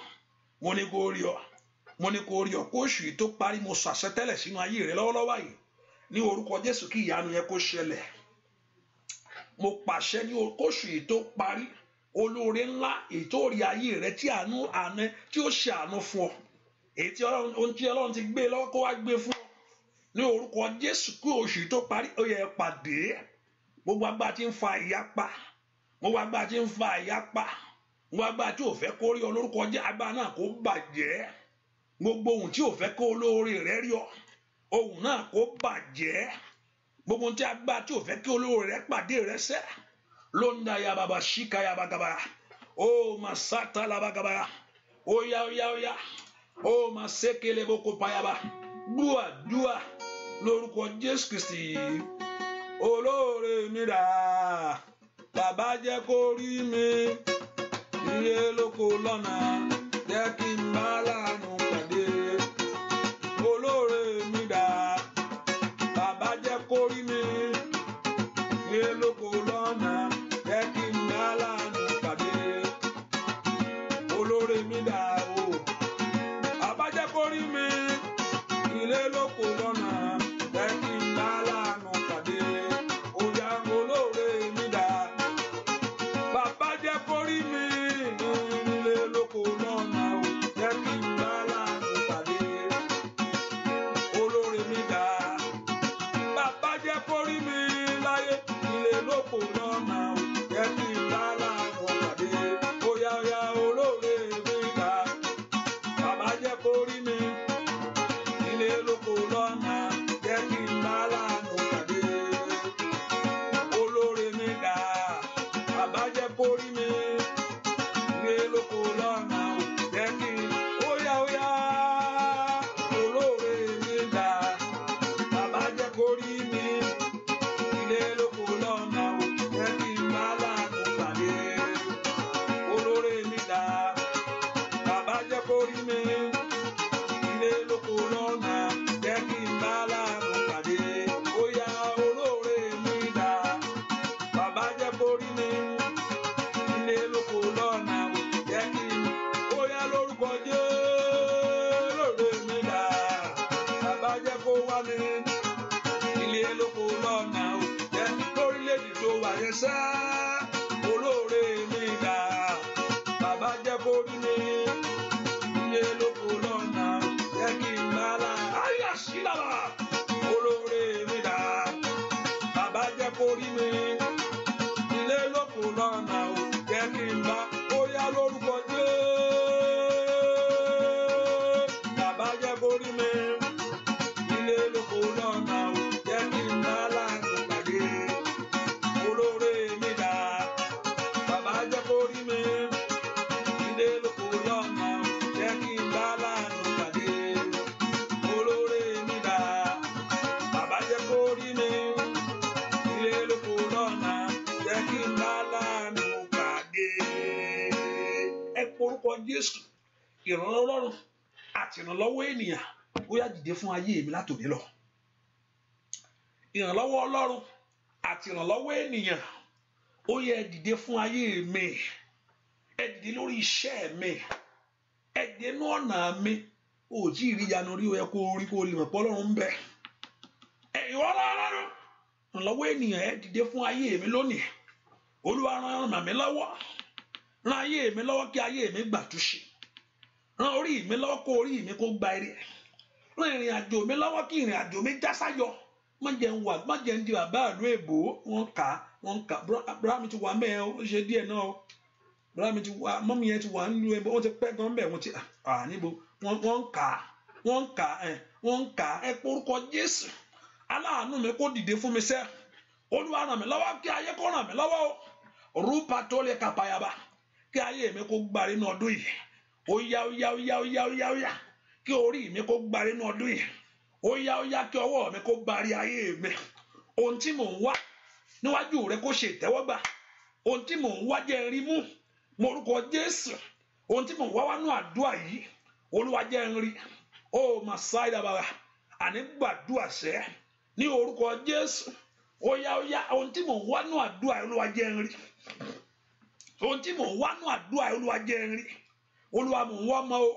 mo ní kó rí ọ, mo ní kó rí ọ. Kóṣù yìí tó parí mo sọ àsọtẹ́lẹ̀ sínú ayé rẹ lọ́wọ́lọ́wọ́ yìí ní orúkọ Jésù kí ìyanu yẹn kó ṣẹlẹ̀. Mo pàṣẹ ní kóṣù yìí tó parí, olóore ńlá èyí tó rí ayé rẹ tí àánú àná tí ó ṣe àánú fún ọ, èyí tí Ọlọ́run ti gbé lọ́wọ́ kó wá gbé fún ọ ní orúkọ Jésù kí oṣù yìí tó parí ó yẹ pàdé. Gbogbo agbára tí ń fa ìyapa, gbogbo agbára tí ń fa ìyapa, gbogbo agbára tí ò fẹ́ kó rí ọ lórúkọ Jésù agbára náà kó bàjẹ́. Gbogbo ohun tí ò fẹ́ kó olóore rẹ rí ọ, ohun náà kó bàjẹ́. Gbogbo ohun tí agbára tí ò fẹ́ kí olóore rẹ pàdé rẹ sẹ́ lóńdà ya bàbá ṣíkà ya bàgàbà ó mà sátà làbàgàbà ó yá ó yá ó yá ó mà sékèlè boko payaba dúà dúà lórúkọ Jésù Kristi. Olóore mi dà, bàbá jẹ́ kó rí mi ilé lóko lọ́nà, jẹ́ kí n bá láàánú pàdé. Olóore mi dà, bàbá jẹ́ kó rí mi ilé lóko lọ́nà, jẹ́ kí n bá láàánú pàdé. Olóore mi dà o, bàbá jẹ́ kó rí mi ilé lóko lọ́nà, jẹ́ kí n bá láàánú pàdé. Oya olóore mi dà, bàbá jẹ́ kó rí mi ilé lóko lọ́nà, jẹ́ kí n bá láàánú pàdé. Olóore mi dà, bàbá jẹ́ kó rí mi láyé ilé lóko lọ́nà, jẹ́ kí n bá láàánú pàdé. Oya oya olóore mi dà, bàbá jẹ́ kó rí mi ilé lóko lọ́nà, jẹ́ kí n bá láàánú pàdé. Olóore mi dà, bàbá jẹ́ kó rí mi ilé lóko lọ́nà, jẹ́ kí n oya oya olóore mi dà, bàbá jẹ́ kó rí mi ilé lóko lọ́nà, jẹ́ kí n bá láàánú pàdé. Olóore mi dà, bàbá jẹ́ kó rí mi ilé lóko lọ́nà, jẹ́ kí n bá láàánú pàdé. Oya olóore mi dà, bàbá jẹ́ kó rí mi ilé lóko lọ́nà, jẹ́ kí n oya lórúkọ Jésù. Olóore mi dà, bàbá jẹ́ kó wá mi ilé lóko lọ́nà, jẹ́ lórílẹ̀-èdè tó wà yẹn sá. Olóore mi dà, bàbá jẹ́ kó rí mi ilé lóko lọ́nà, jẹ́ kí n bá láàánú. Ayé àṣìlára. Olóore mi dà, bàbá jẹ́ kó rí mi ilé lóko lọ́nà, jẹ́ kí n bá oya lórúkọ Jésù. Bàbá jẹ́ kó rí mi ilé lóko lọ́nà, jẹ́ kí n bá láàánú pàdé. Olóore mi dà, bàbá jẹ́ kó rí mi ilé lóko lọ́nà, jẹ́ kí n bá láàánú pàdé. Olóore mi dà, bàbá jẹ́ kó rí mi ilé lóko lọ́nà, jẹ́ kí n bá láàánú pàdé. Ẹ porúkọ Jésù. Ìrànlọ́wọ́ Ọlọ́run àti ìrànlọ́wọ́ ènìyàn ó yá dìde fún ayé mi látòní lọ. Ìrànlọ́wọ́ Ọlọ́run àti ìrànlọ́wọ́ ènìyàn ó yẹ dìde fún ayé mi. Ẹ ẹ dìde lórí iṣẹ́ mi, ẹ dìde nínú ọ̀nà mi. Ó tí ì rí ìyanu rí, ó yẹ kó rí kó lè mọ̀ pé Ọlọ́run ń bẹ. Ìwọ Ọlọ́run ìrànlọ́wọ́ ènìyàn, ẹ dìde fún ayé mi lónìí. Olúwa ràn mí lọ́wọ́, ràn ayé mi lọ́wọ́ kí ayé mi gbàtúnṣe, ràn orí mi lọ́wọ́ kó orí mi kó gba ire, ràn ìrìn àjò mi lọ́wọ́ kí ìrìn àjò mi já sáyọ̀. Má jẹ́ ń di bàbá àlú èbó. Wọ́n kà bùrá mi ti wà mẹ́ ó ṣe díẹ̀ náà o. Bùrá mi ti wà, mọ́mí yẹn ti wà nílùú èbó, wọ́n ti pẹ́ gan bẹ́ẹ̀, wọ́n ti níbo wọ́n kà ẹ porúkọ Jésù. Aláàánú mi kó dìde fún mi sẹ́. Olúwa ràn mí lọ́wọ́ kí ayé kó ràn mí lọ́wọ́ o. Rúpa tó lè kàpáyàbá kí ayé mi kó gbárí nínú ọdún yìí. Ó yá kí orí mi kó gbárí nínú ọdún yìí. Ó yá kí ọwọ́ mi kó gbárí ayé mi. Ohun tí mò ń wá níwájú rẹ kó ṣe ìtẹ́wọ́gbà. Ohun tí mò ń wá jẹ́ rí mú morúkọ Jésù. Ohun tí mò ń wá wánú àdúrà yìí, Olúwa jẹ́ ń rí. Ó Màsáìdà bàbá, àní gbàdúrà sẹ́ ní orúkọ Jésù. Ó yá ohun tí mò ń wá nú àdúrà Olúwa jẹ́ ń rí. Ohun tí mò ń wá nú àdúrà Olúwa jẹ́ ń rí. Olúwa mò ń wá ọmọ o,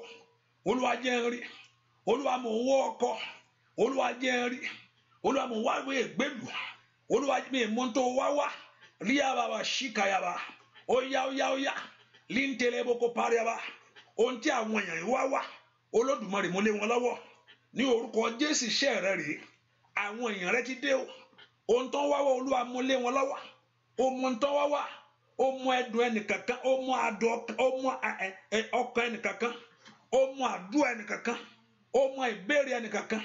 Olúwa jẹ́ ń rí. Olúwa mò ń wá ọkọ, Olúwa jẹ́ ń rí. Olúwa mò ń wá ìwé ìgbélú, Olúwa mi mú tó wá rí àbàbà ṣìkàyàbà. Ó yá líńtẹ̀lẹ̀ boko pariaba. Ohun tí àwọn èèyàn yìí wá Olódùmarè mo lé wọn lọ́wọ́ ní orúkọ Jésù. Iṣẹ́ rẹ rèé, àwọn èèyàn rẹ ti dé o. Ohun tó ń wá Olúwa mo lé wọn lọ́wọ́. Ohun tó ń wá ó mú ẹdùn ẹnìkankan, ó mú ọkàn ẹnìkankan, ó mú àdúrà ẹnìkankan, ó mú ìbéèrè ẹnìkankan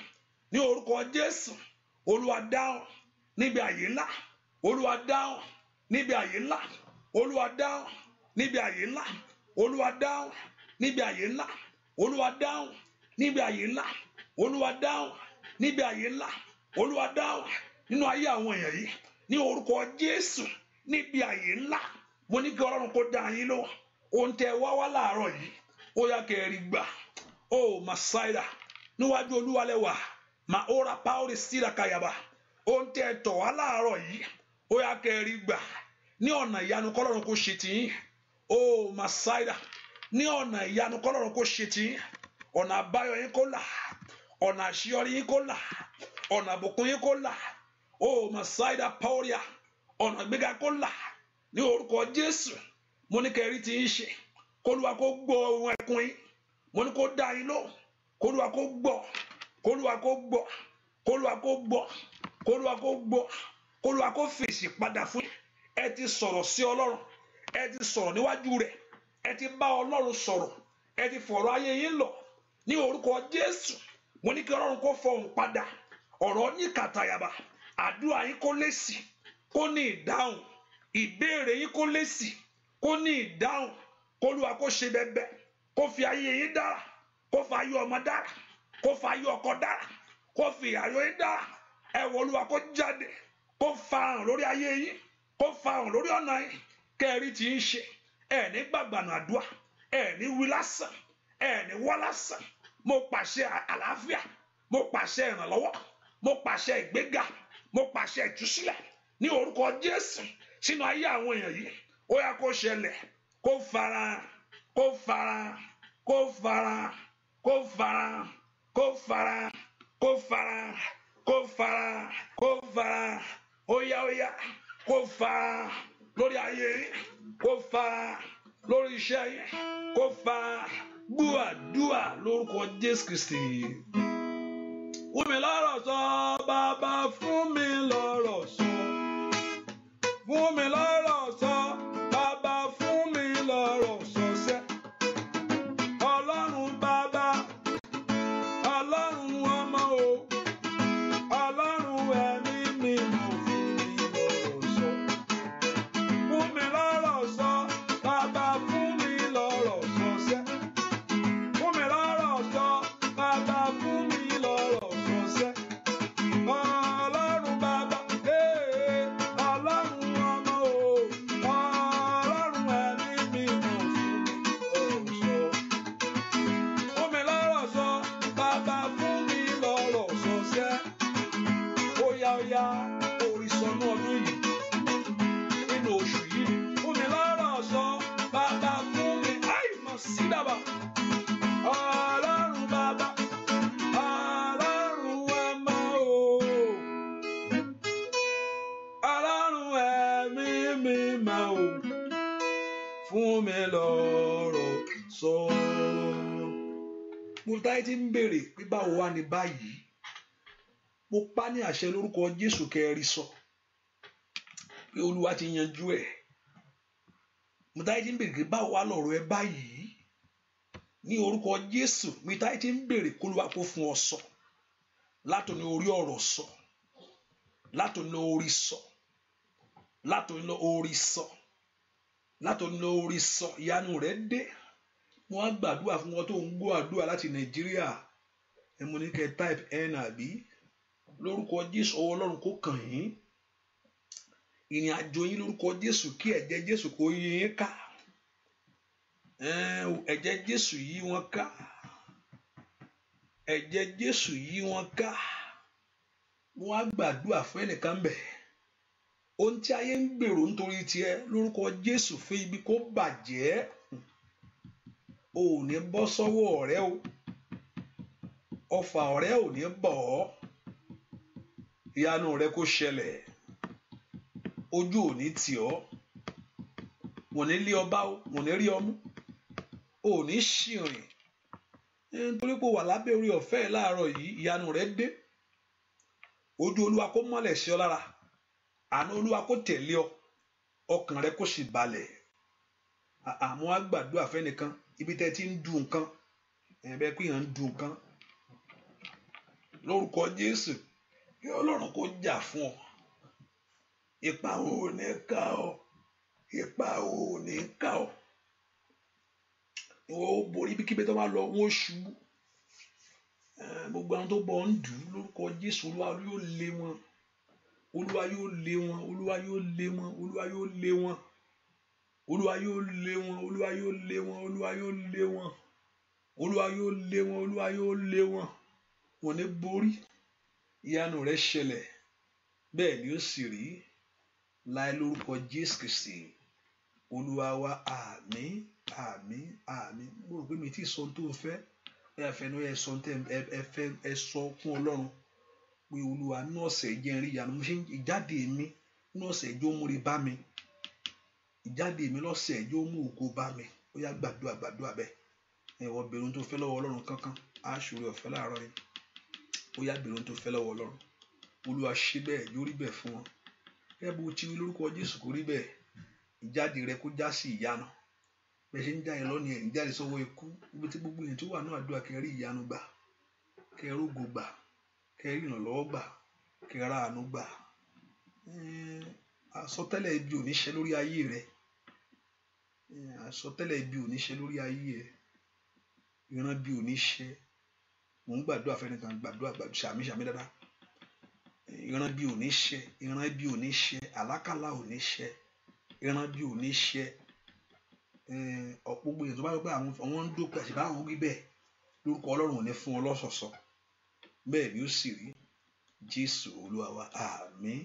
ní orúkọ Jésù. Olúwa dáhùn níbi àyè ńlá, Olúwa dáhùn níbi àyè ńlá, Olúwa dáhùn níbi àyè ńlá, Olúwa dáhùn níbi àyè ńlá, Olúwa dáhùn níbi àyè ńlá, Olúwa dáhùn níbi àyè ńlá, Olúwa dáhùn nínú ayé àwọn èèyàn yìí ní orúkọ Jésù. Níbi àyè ńlá, mo ní kí Ọlọ́run kó dá yín lóhùn. Ohun tẹ́ wá láàárọ̀ yìí, ó yá kẹ́rì gbà. Ó Màsáìdà, níwájú Olúwa lẹ́wà, mà ó ra páórì síra kàyàbà. Ohun tẹ́ tọ̀ wá láàárọ̀ yìí, ó yá kẹ́rì gbà. Ní ọ̀nà ìyanu kọ́lọ́run kó ṣe tiyín. Ó Màsáìdà, ní ọ̀nà ìyanu kọ́lọ́run kó ṣe tiyín. Ọ̀nà àbáyọ yín kó là, ọ̀nà àṣeyọrí yín kó là, ọ̀nà àbùkún yín kó là. Ó Màsáìdà páórìà, ọ̀nà gbéga kó là ní orúkọ Jésù. Mo ní kẹ́rì tí yín ṣe, k'Olúwa kó gbọ́ ohùn ẹkún yín. Mo ní kó dá yín lóhùn, k'Olúwa kó gbọ́, k'Olúwa kó gbọ́, k'Olúwa kó gbọ́, k'Olúwa kó gbọ́, k'Olúwa kó fèsì padà fún yín. Ẹ ti sọ̀rọ̀ sí Ọlọ́run, ẹ ti sọ̀rọ̀ níwájú rẹ̀, ẹ ti bá Ọlọ́run sọ̀rọ̀, ẹ ti fọ̀rọ̀ ayé yín lọ ní orúkọ Jésù. Mo ní kí Ọlọ́run kó fọhùn padà, ọ̀rọ̀ yín kàtàyàbà, àdúrà yín kó lésì, kó ní ìdáhùn, ìbéèrè yín kó lésì, kó ní ìdáhùn. K'Olúwa kó ṣe bẹbẹ, kó fi ayé yín dára, kó fi ayé ọmọ dára, kó fi ayé ọkọ dára, kó fi ìyàwó yín dára. Ẹ wọ Olúwa kó jáde, kó farahàn lórí ayé yín, kó farahàn lórí ọ̀nà yín. Kẹ́rì tí ń ṣe, ẹ ní gbàgbànà àdúrà, ẹ ní wí lásán, ẹ ní wá lásán. Mo pàṣẹ àlàáfíà, mo pàṣẹ ìrànlọ́wọ́, mo pàṣẹ ìgbéga, mo pàṣẹ ìtúsílẹ̀ ní orúkọ Jésù sínú ayé àwọn èèyàn yìí. Ó yá kó ṣẹlẹ̀, kó farahàn, kó farahàn, kó farahàn, kó farahàn, kó farahàn, kó farahàn, kó farahàn, kó farahàn. Ó yá kó farahàn lórí ayé yín, kó farahàn lórí iṣẹ́ yín, kó farahàn. Gbọ́ àdúrà lórúkọ Jésù Kristi. Fún mi lọ́rọ̀ sọ, bàbá fún mi lọ́rọ̀ sọ. Fún mi lọ́rọ̀ sọ, bàbá fún mi lọ́rọ̀ sọ sẹ́. Ọlọ́run bàbá, Ọlọ́run ọmọ o, Ọlọ́run ẹ̀mí mímọ́ fún mi lọ́rọ̀ sọ. Fún mi lọ́rọ̀ sọ, bàbá fún mi lọ́rọ̀ sọ sẹ́. Fún mi lọ́rọ̀ sọ, bàbá fún mi lọ́rọ̀ sọ sẹ́. Ọlọ́run bàbá, Ọlọ́run ọmọ o. fún mi lọ́rọ̀ sọ. Mo táyé tí ń béèrè pé báwo wá ní báyìí, mo pa ní àṣẹ lórúkọ Jésù kẹrí sọ pé Olúwa ti yanjú ẹ̀. Mo táyé tí ń béèrè pé báwo wá lọ̀rọ̀ ẹ báyìí ní orúkọ Jésù. Mi táyé tí ń béèrè kó Olúwa kó fún ọ sọ látòní orí ọ̀rọ̀ sọ, látòní orí sọ, látòní orí sọ, látòní orí sọ. Ìyanu rẹ dé. Wọ́n á gbàdúrà fún wọn tó ń gbọ́ àdúrà láti Nàìjíríà. Ẹ mo ní kẹ́ type n àbí lórúkọ Jésù ọwọ́ Ọlọ́run kó kàn yín. Ìrìn àjò yín lórúkọ Jésù kí ẹ̀jẹ̀ Jésù kó yí yín ká. Ẹ̀jẹ̀ Jésù yí wọn ká. Ẹ̀jẹ̀ Jésù yí wọn ká. Wọ́n á gbàdúrà fún ẹnìkan bẹ̀. Ohun tí ayé ń gbèrò nítorí tiẹ̀ lórúkọ Jésù fún ibi kó bàjẹ́. O ò ní bọ́ sọ́wọ́ ọ̀rẹ́ o. Ọfà ọ̀rẹ́ ò ní bọ̀ ọ́. Ìyanu rẹ kó ṣẹlẹ̀. Ojú ò ní tì ọ́. Wọ́n ní lé ọba o, wọ́n ní rí ọmú. O ò ní ṣìrìn. Nítorí pé o wà lábẹ́ orí ọ̀fẹ́ láàárọ̀ yìí, ìyanu rẹ dé. Ojú Olúwa kó mọ́lẹ̀ sí ọ lára. Àánú Olúwa kó tẹ̀lé ọ. Ọkàn rẹ kó sì balẹ̀. Àmọ́ á gbàdúrà fẹ́nìkan ibi tẹ́ ti ń du nǹkan. Bẹ́ẹ̀ pé èèyàn ń du nǹkan. Lórúkọ Jésù kí Ọlọ́run kó jà fún ọ. Ipa ò ní ká ọ. Ipa ò ní ká ọ. Ó borí ibikíbi tó bá lọ wọ́n ṣubú. Gbogbo àwọn tó bọ̀ ń dù lórúkọ Jésù Olúwa yóò lé wọn. Olúwa yóò lé wọn. Olúwa yóò lé wọn. Olúwa yóò lé wọn. Olúwa yóò lé wọn. Olúwa yóò lé wọn. Olúwa yóò lé wọn. Olúwa yóò lé wọn. Olúwa yóò lé wọn. Wọ́n ní borí. Ìyanu rẹ̀ ṣẹlẹ̀. Bẹ́ẹ̀ ni ó sì rí. Láì lórúkọ Jésù Kristi. Olúwa wa àmín. Àmín. Àmín. Mo rò pé mi ti sọ tó fẹ́. Ẹ fẹ́ ní ẹ sọ tẹ́ ẹ sọ fún Ọlọ́run pé Olúwa ní ọ̀sẹ̀ jẹ́ rí ìyanu. Mo ṣe ìjáde mi ní ọ̀sẹ̀ ẹjọ́ múre bá mi. Ìjáde mi lọ́sẹ̀ ẹjọ́ mú ògo bá mi. Ó yá gbàdúrà bẹ́ẹ̀. Wọ́n bèrè ohun tó fẹ́ lọ́wọ́ Ọlọ́run kankan. Á ṣòro ọ̀fẹ́ láàárọ̀ yìí. Ó yá bèrè ohun tó fẹ́ lọ́wọ́ Ọlọ́run. Olúwa ṣe bẹ́ẹ̀ yóò rí bẹ́ẹ̀ fún wọn. Ẹ bó ti wí lórúkọ Jésù kó rí bẹ́ẹ̀. Ìjáde rẹ kó já sí ìyanu. Bẹ́ẹ̀ ṣe ń já yẹn lọ́nà ẹ̀ ń jáde sọ́wọ́ ikú. Ibi tí gbogbo yẹn tó wà náà àdúrà kẹ́ rí ìyanu gbà. Kẹ́ rógo gbà. Kẹ́ rí ìrànlọ́wọ́ gbà. Kẹ́ ra àánú gbà. Àsọtẹ́lẹ̀ ibi ò ní ṣẹ lórí ayé rẹ. Àsọtẹ́lẹ̀ ibi ò ní ṣẹ lórí ayé ẹ. Ìran bí ò ní ṣẹ. Mò ń gbàdúrà fẹ́nìkan gbàdúrà ṣàmì dáadáa. Ìran bí ò ní ṣẹ. Ìran bí ò ní ṣẹ. Àlákàlà ò ní ṣẹ. Ìran bí ò ní ṣẹ. Gbogbo èèyàn tó bá rí pé àwọn ń dópẹ́ àti báwọn wí bẹ́ẹ̀ lórúkọ Ọlọ́run ò ní fún ọ lọ́sọ̀ọ̀sọ̀. Bẹ́ẹ̀ ni ó sì rí. Jésù Olúwa wa àmín.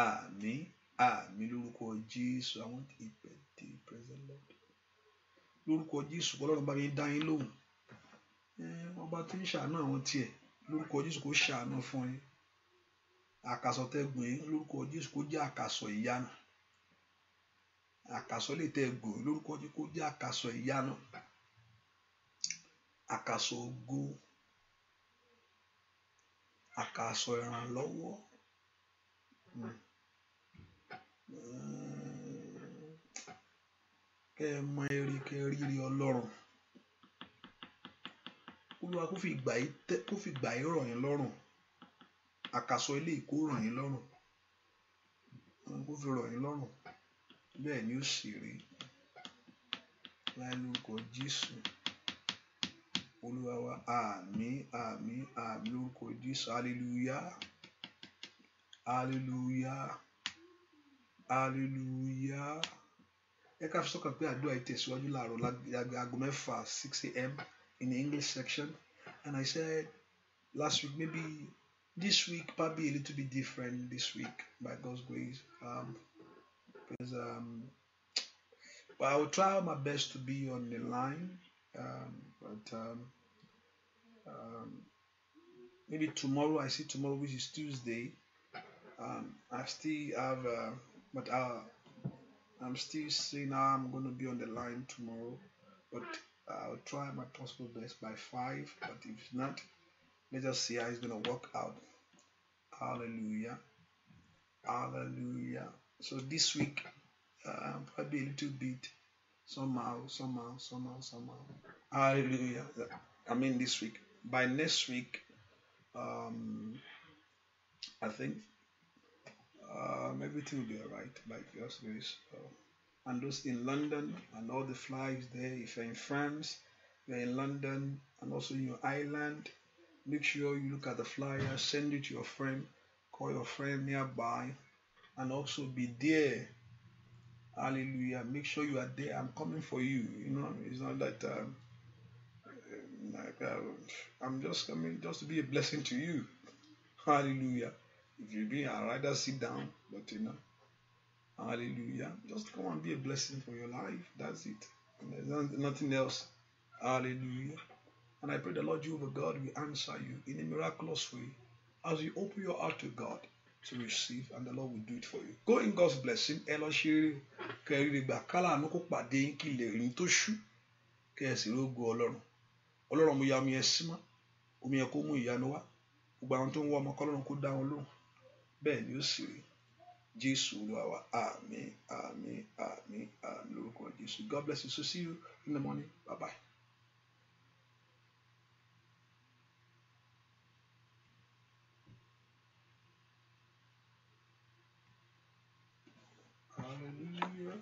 Àmín. Àmín lórúkọ Jésù. Àwọn ìpè tí present Lord. Lórúkọ Jésù Ọlọ́run bá mi dá yín lóhùn. Ọba tí ń ṣàánú àwọn tiẹ̀ lórúkọ Jésù kó ṣàánú fún yín. Àkàsọ̀ tẹ́gùn yín lórúkọ Jésù kó jẹ́ àkàsọ̀ ìyanu. Àkàsọ̀ lè tẹ́gùn lórúkọ Jésù kó jẹ́ àkàsọ̀ ìyanu. Àkàsọ̀ ògo. Àkàsọ̀ ìrànlọ́wọ́. Kẹ́ ẹ mọ eré kẹ́ ẹ rírí Ọlọ́run. Olúwa kó fi ìgbà yín rọ̀ yín lọ́rùn. Àkàsọ̀ ilé ìkó rọ̀ yín lọ́rùn. Kó fi rọ̀ yín lọ́rùn. Bẹ́ẹ̀ ni ó sì rí. Láì lórúkọ Jésù. Olúwa wa àmín. Àmín. Àmín lórúkọ Jésù. Hallelujah. Hallelujah. Hallelujah. Ẹ ká fi sọ́kàn pé àdúrà yìí tẹ̀síwájú láàárọ̀ aago 6 a.m. in the English section. And I said last week, maybe this week probably a little bit different this week by God's grace. Because I will try my best to be on the line. But maybe tomorrow, I see tomorrow, which is Tuesday. I still have, but I'm still saying I'm going to be on the line tomorrow, but I'll try my possible best by 5. But if not, let's just see how it's going to work out. Hallelujah. Hallelujah. So this week, probably a little bit, somehow. Hallelujah. I mean, this week. By next week, um, I think everything will be alright by God's grace. And those in London and all the flights there, if you're in France, you're in London and also in your island, make sure you look at the flyer, send it to your friend, call your friend nearby, and also be there. Hallelujah. Make sure you are there. I'm coming for you. You know, it's not that like, I'm just coming just to be a blessing to you. Hallelujah. If you be, I'd rather sit down, but you know, hallelujah. Just come and be a blessing for your life. That's it. And there's nothing else. Hallelujah. And I pray the Lord Jehovah God will answer you in a miraculous way as you open your heart to God to receive, and the Lord will do it for you. Go in God's blessing. Ẹ lọ ṣe kẹrìírí gbà kálá àánú kó pàdé yín kí ilẹ̀ rí tó ṣú kẹ́ ẹ sì rógo Ọlọ́run. Ọlọ́run mo ya omi ẹ sí mọ́, omi ẹ kó mú ìyanu wá. Gbogbo àwọn tó ń wá ọmọ kọ́lọ́run kó dá wọn lóhùn. Bẹ́ẹ̀ ni ó sì rí. Jésù Olúwa wa. Àmín, àmín, àmín, àmín lórúkọ Jésù. God bless you. So see you in the morning. Bye bye. Hallelujah.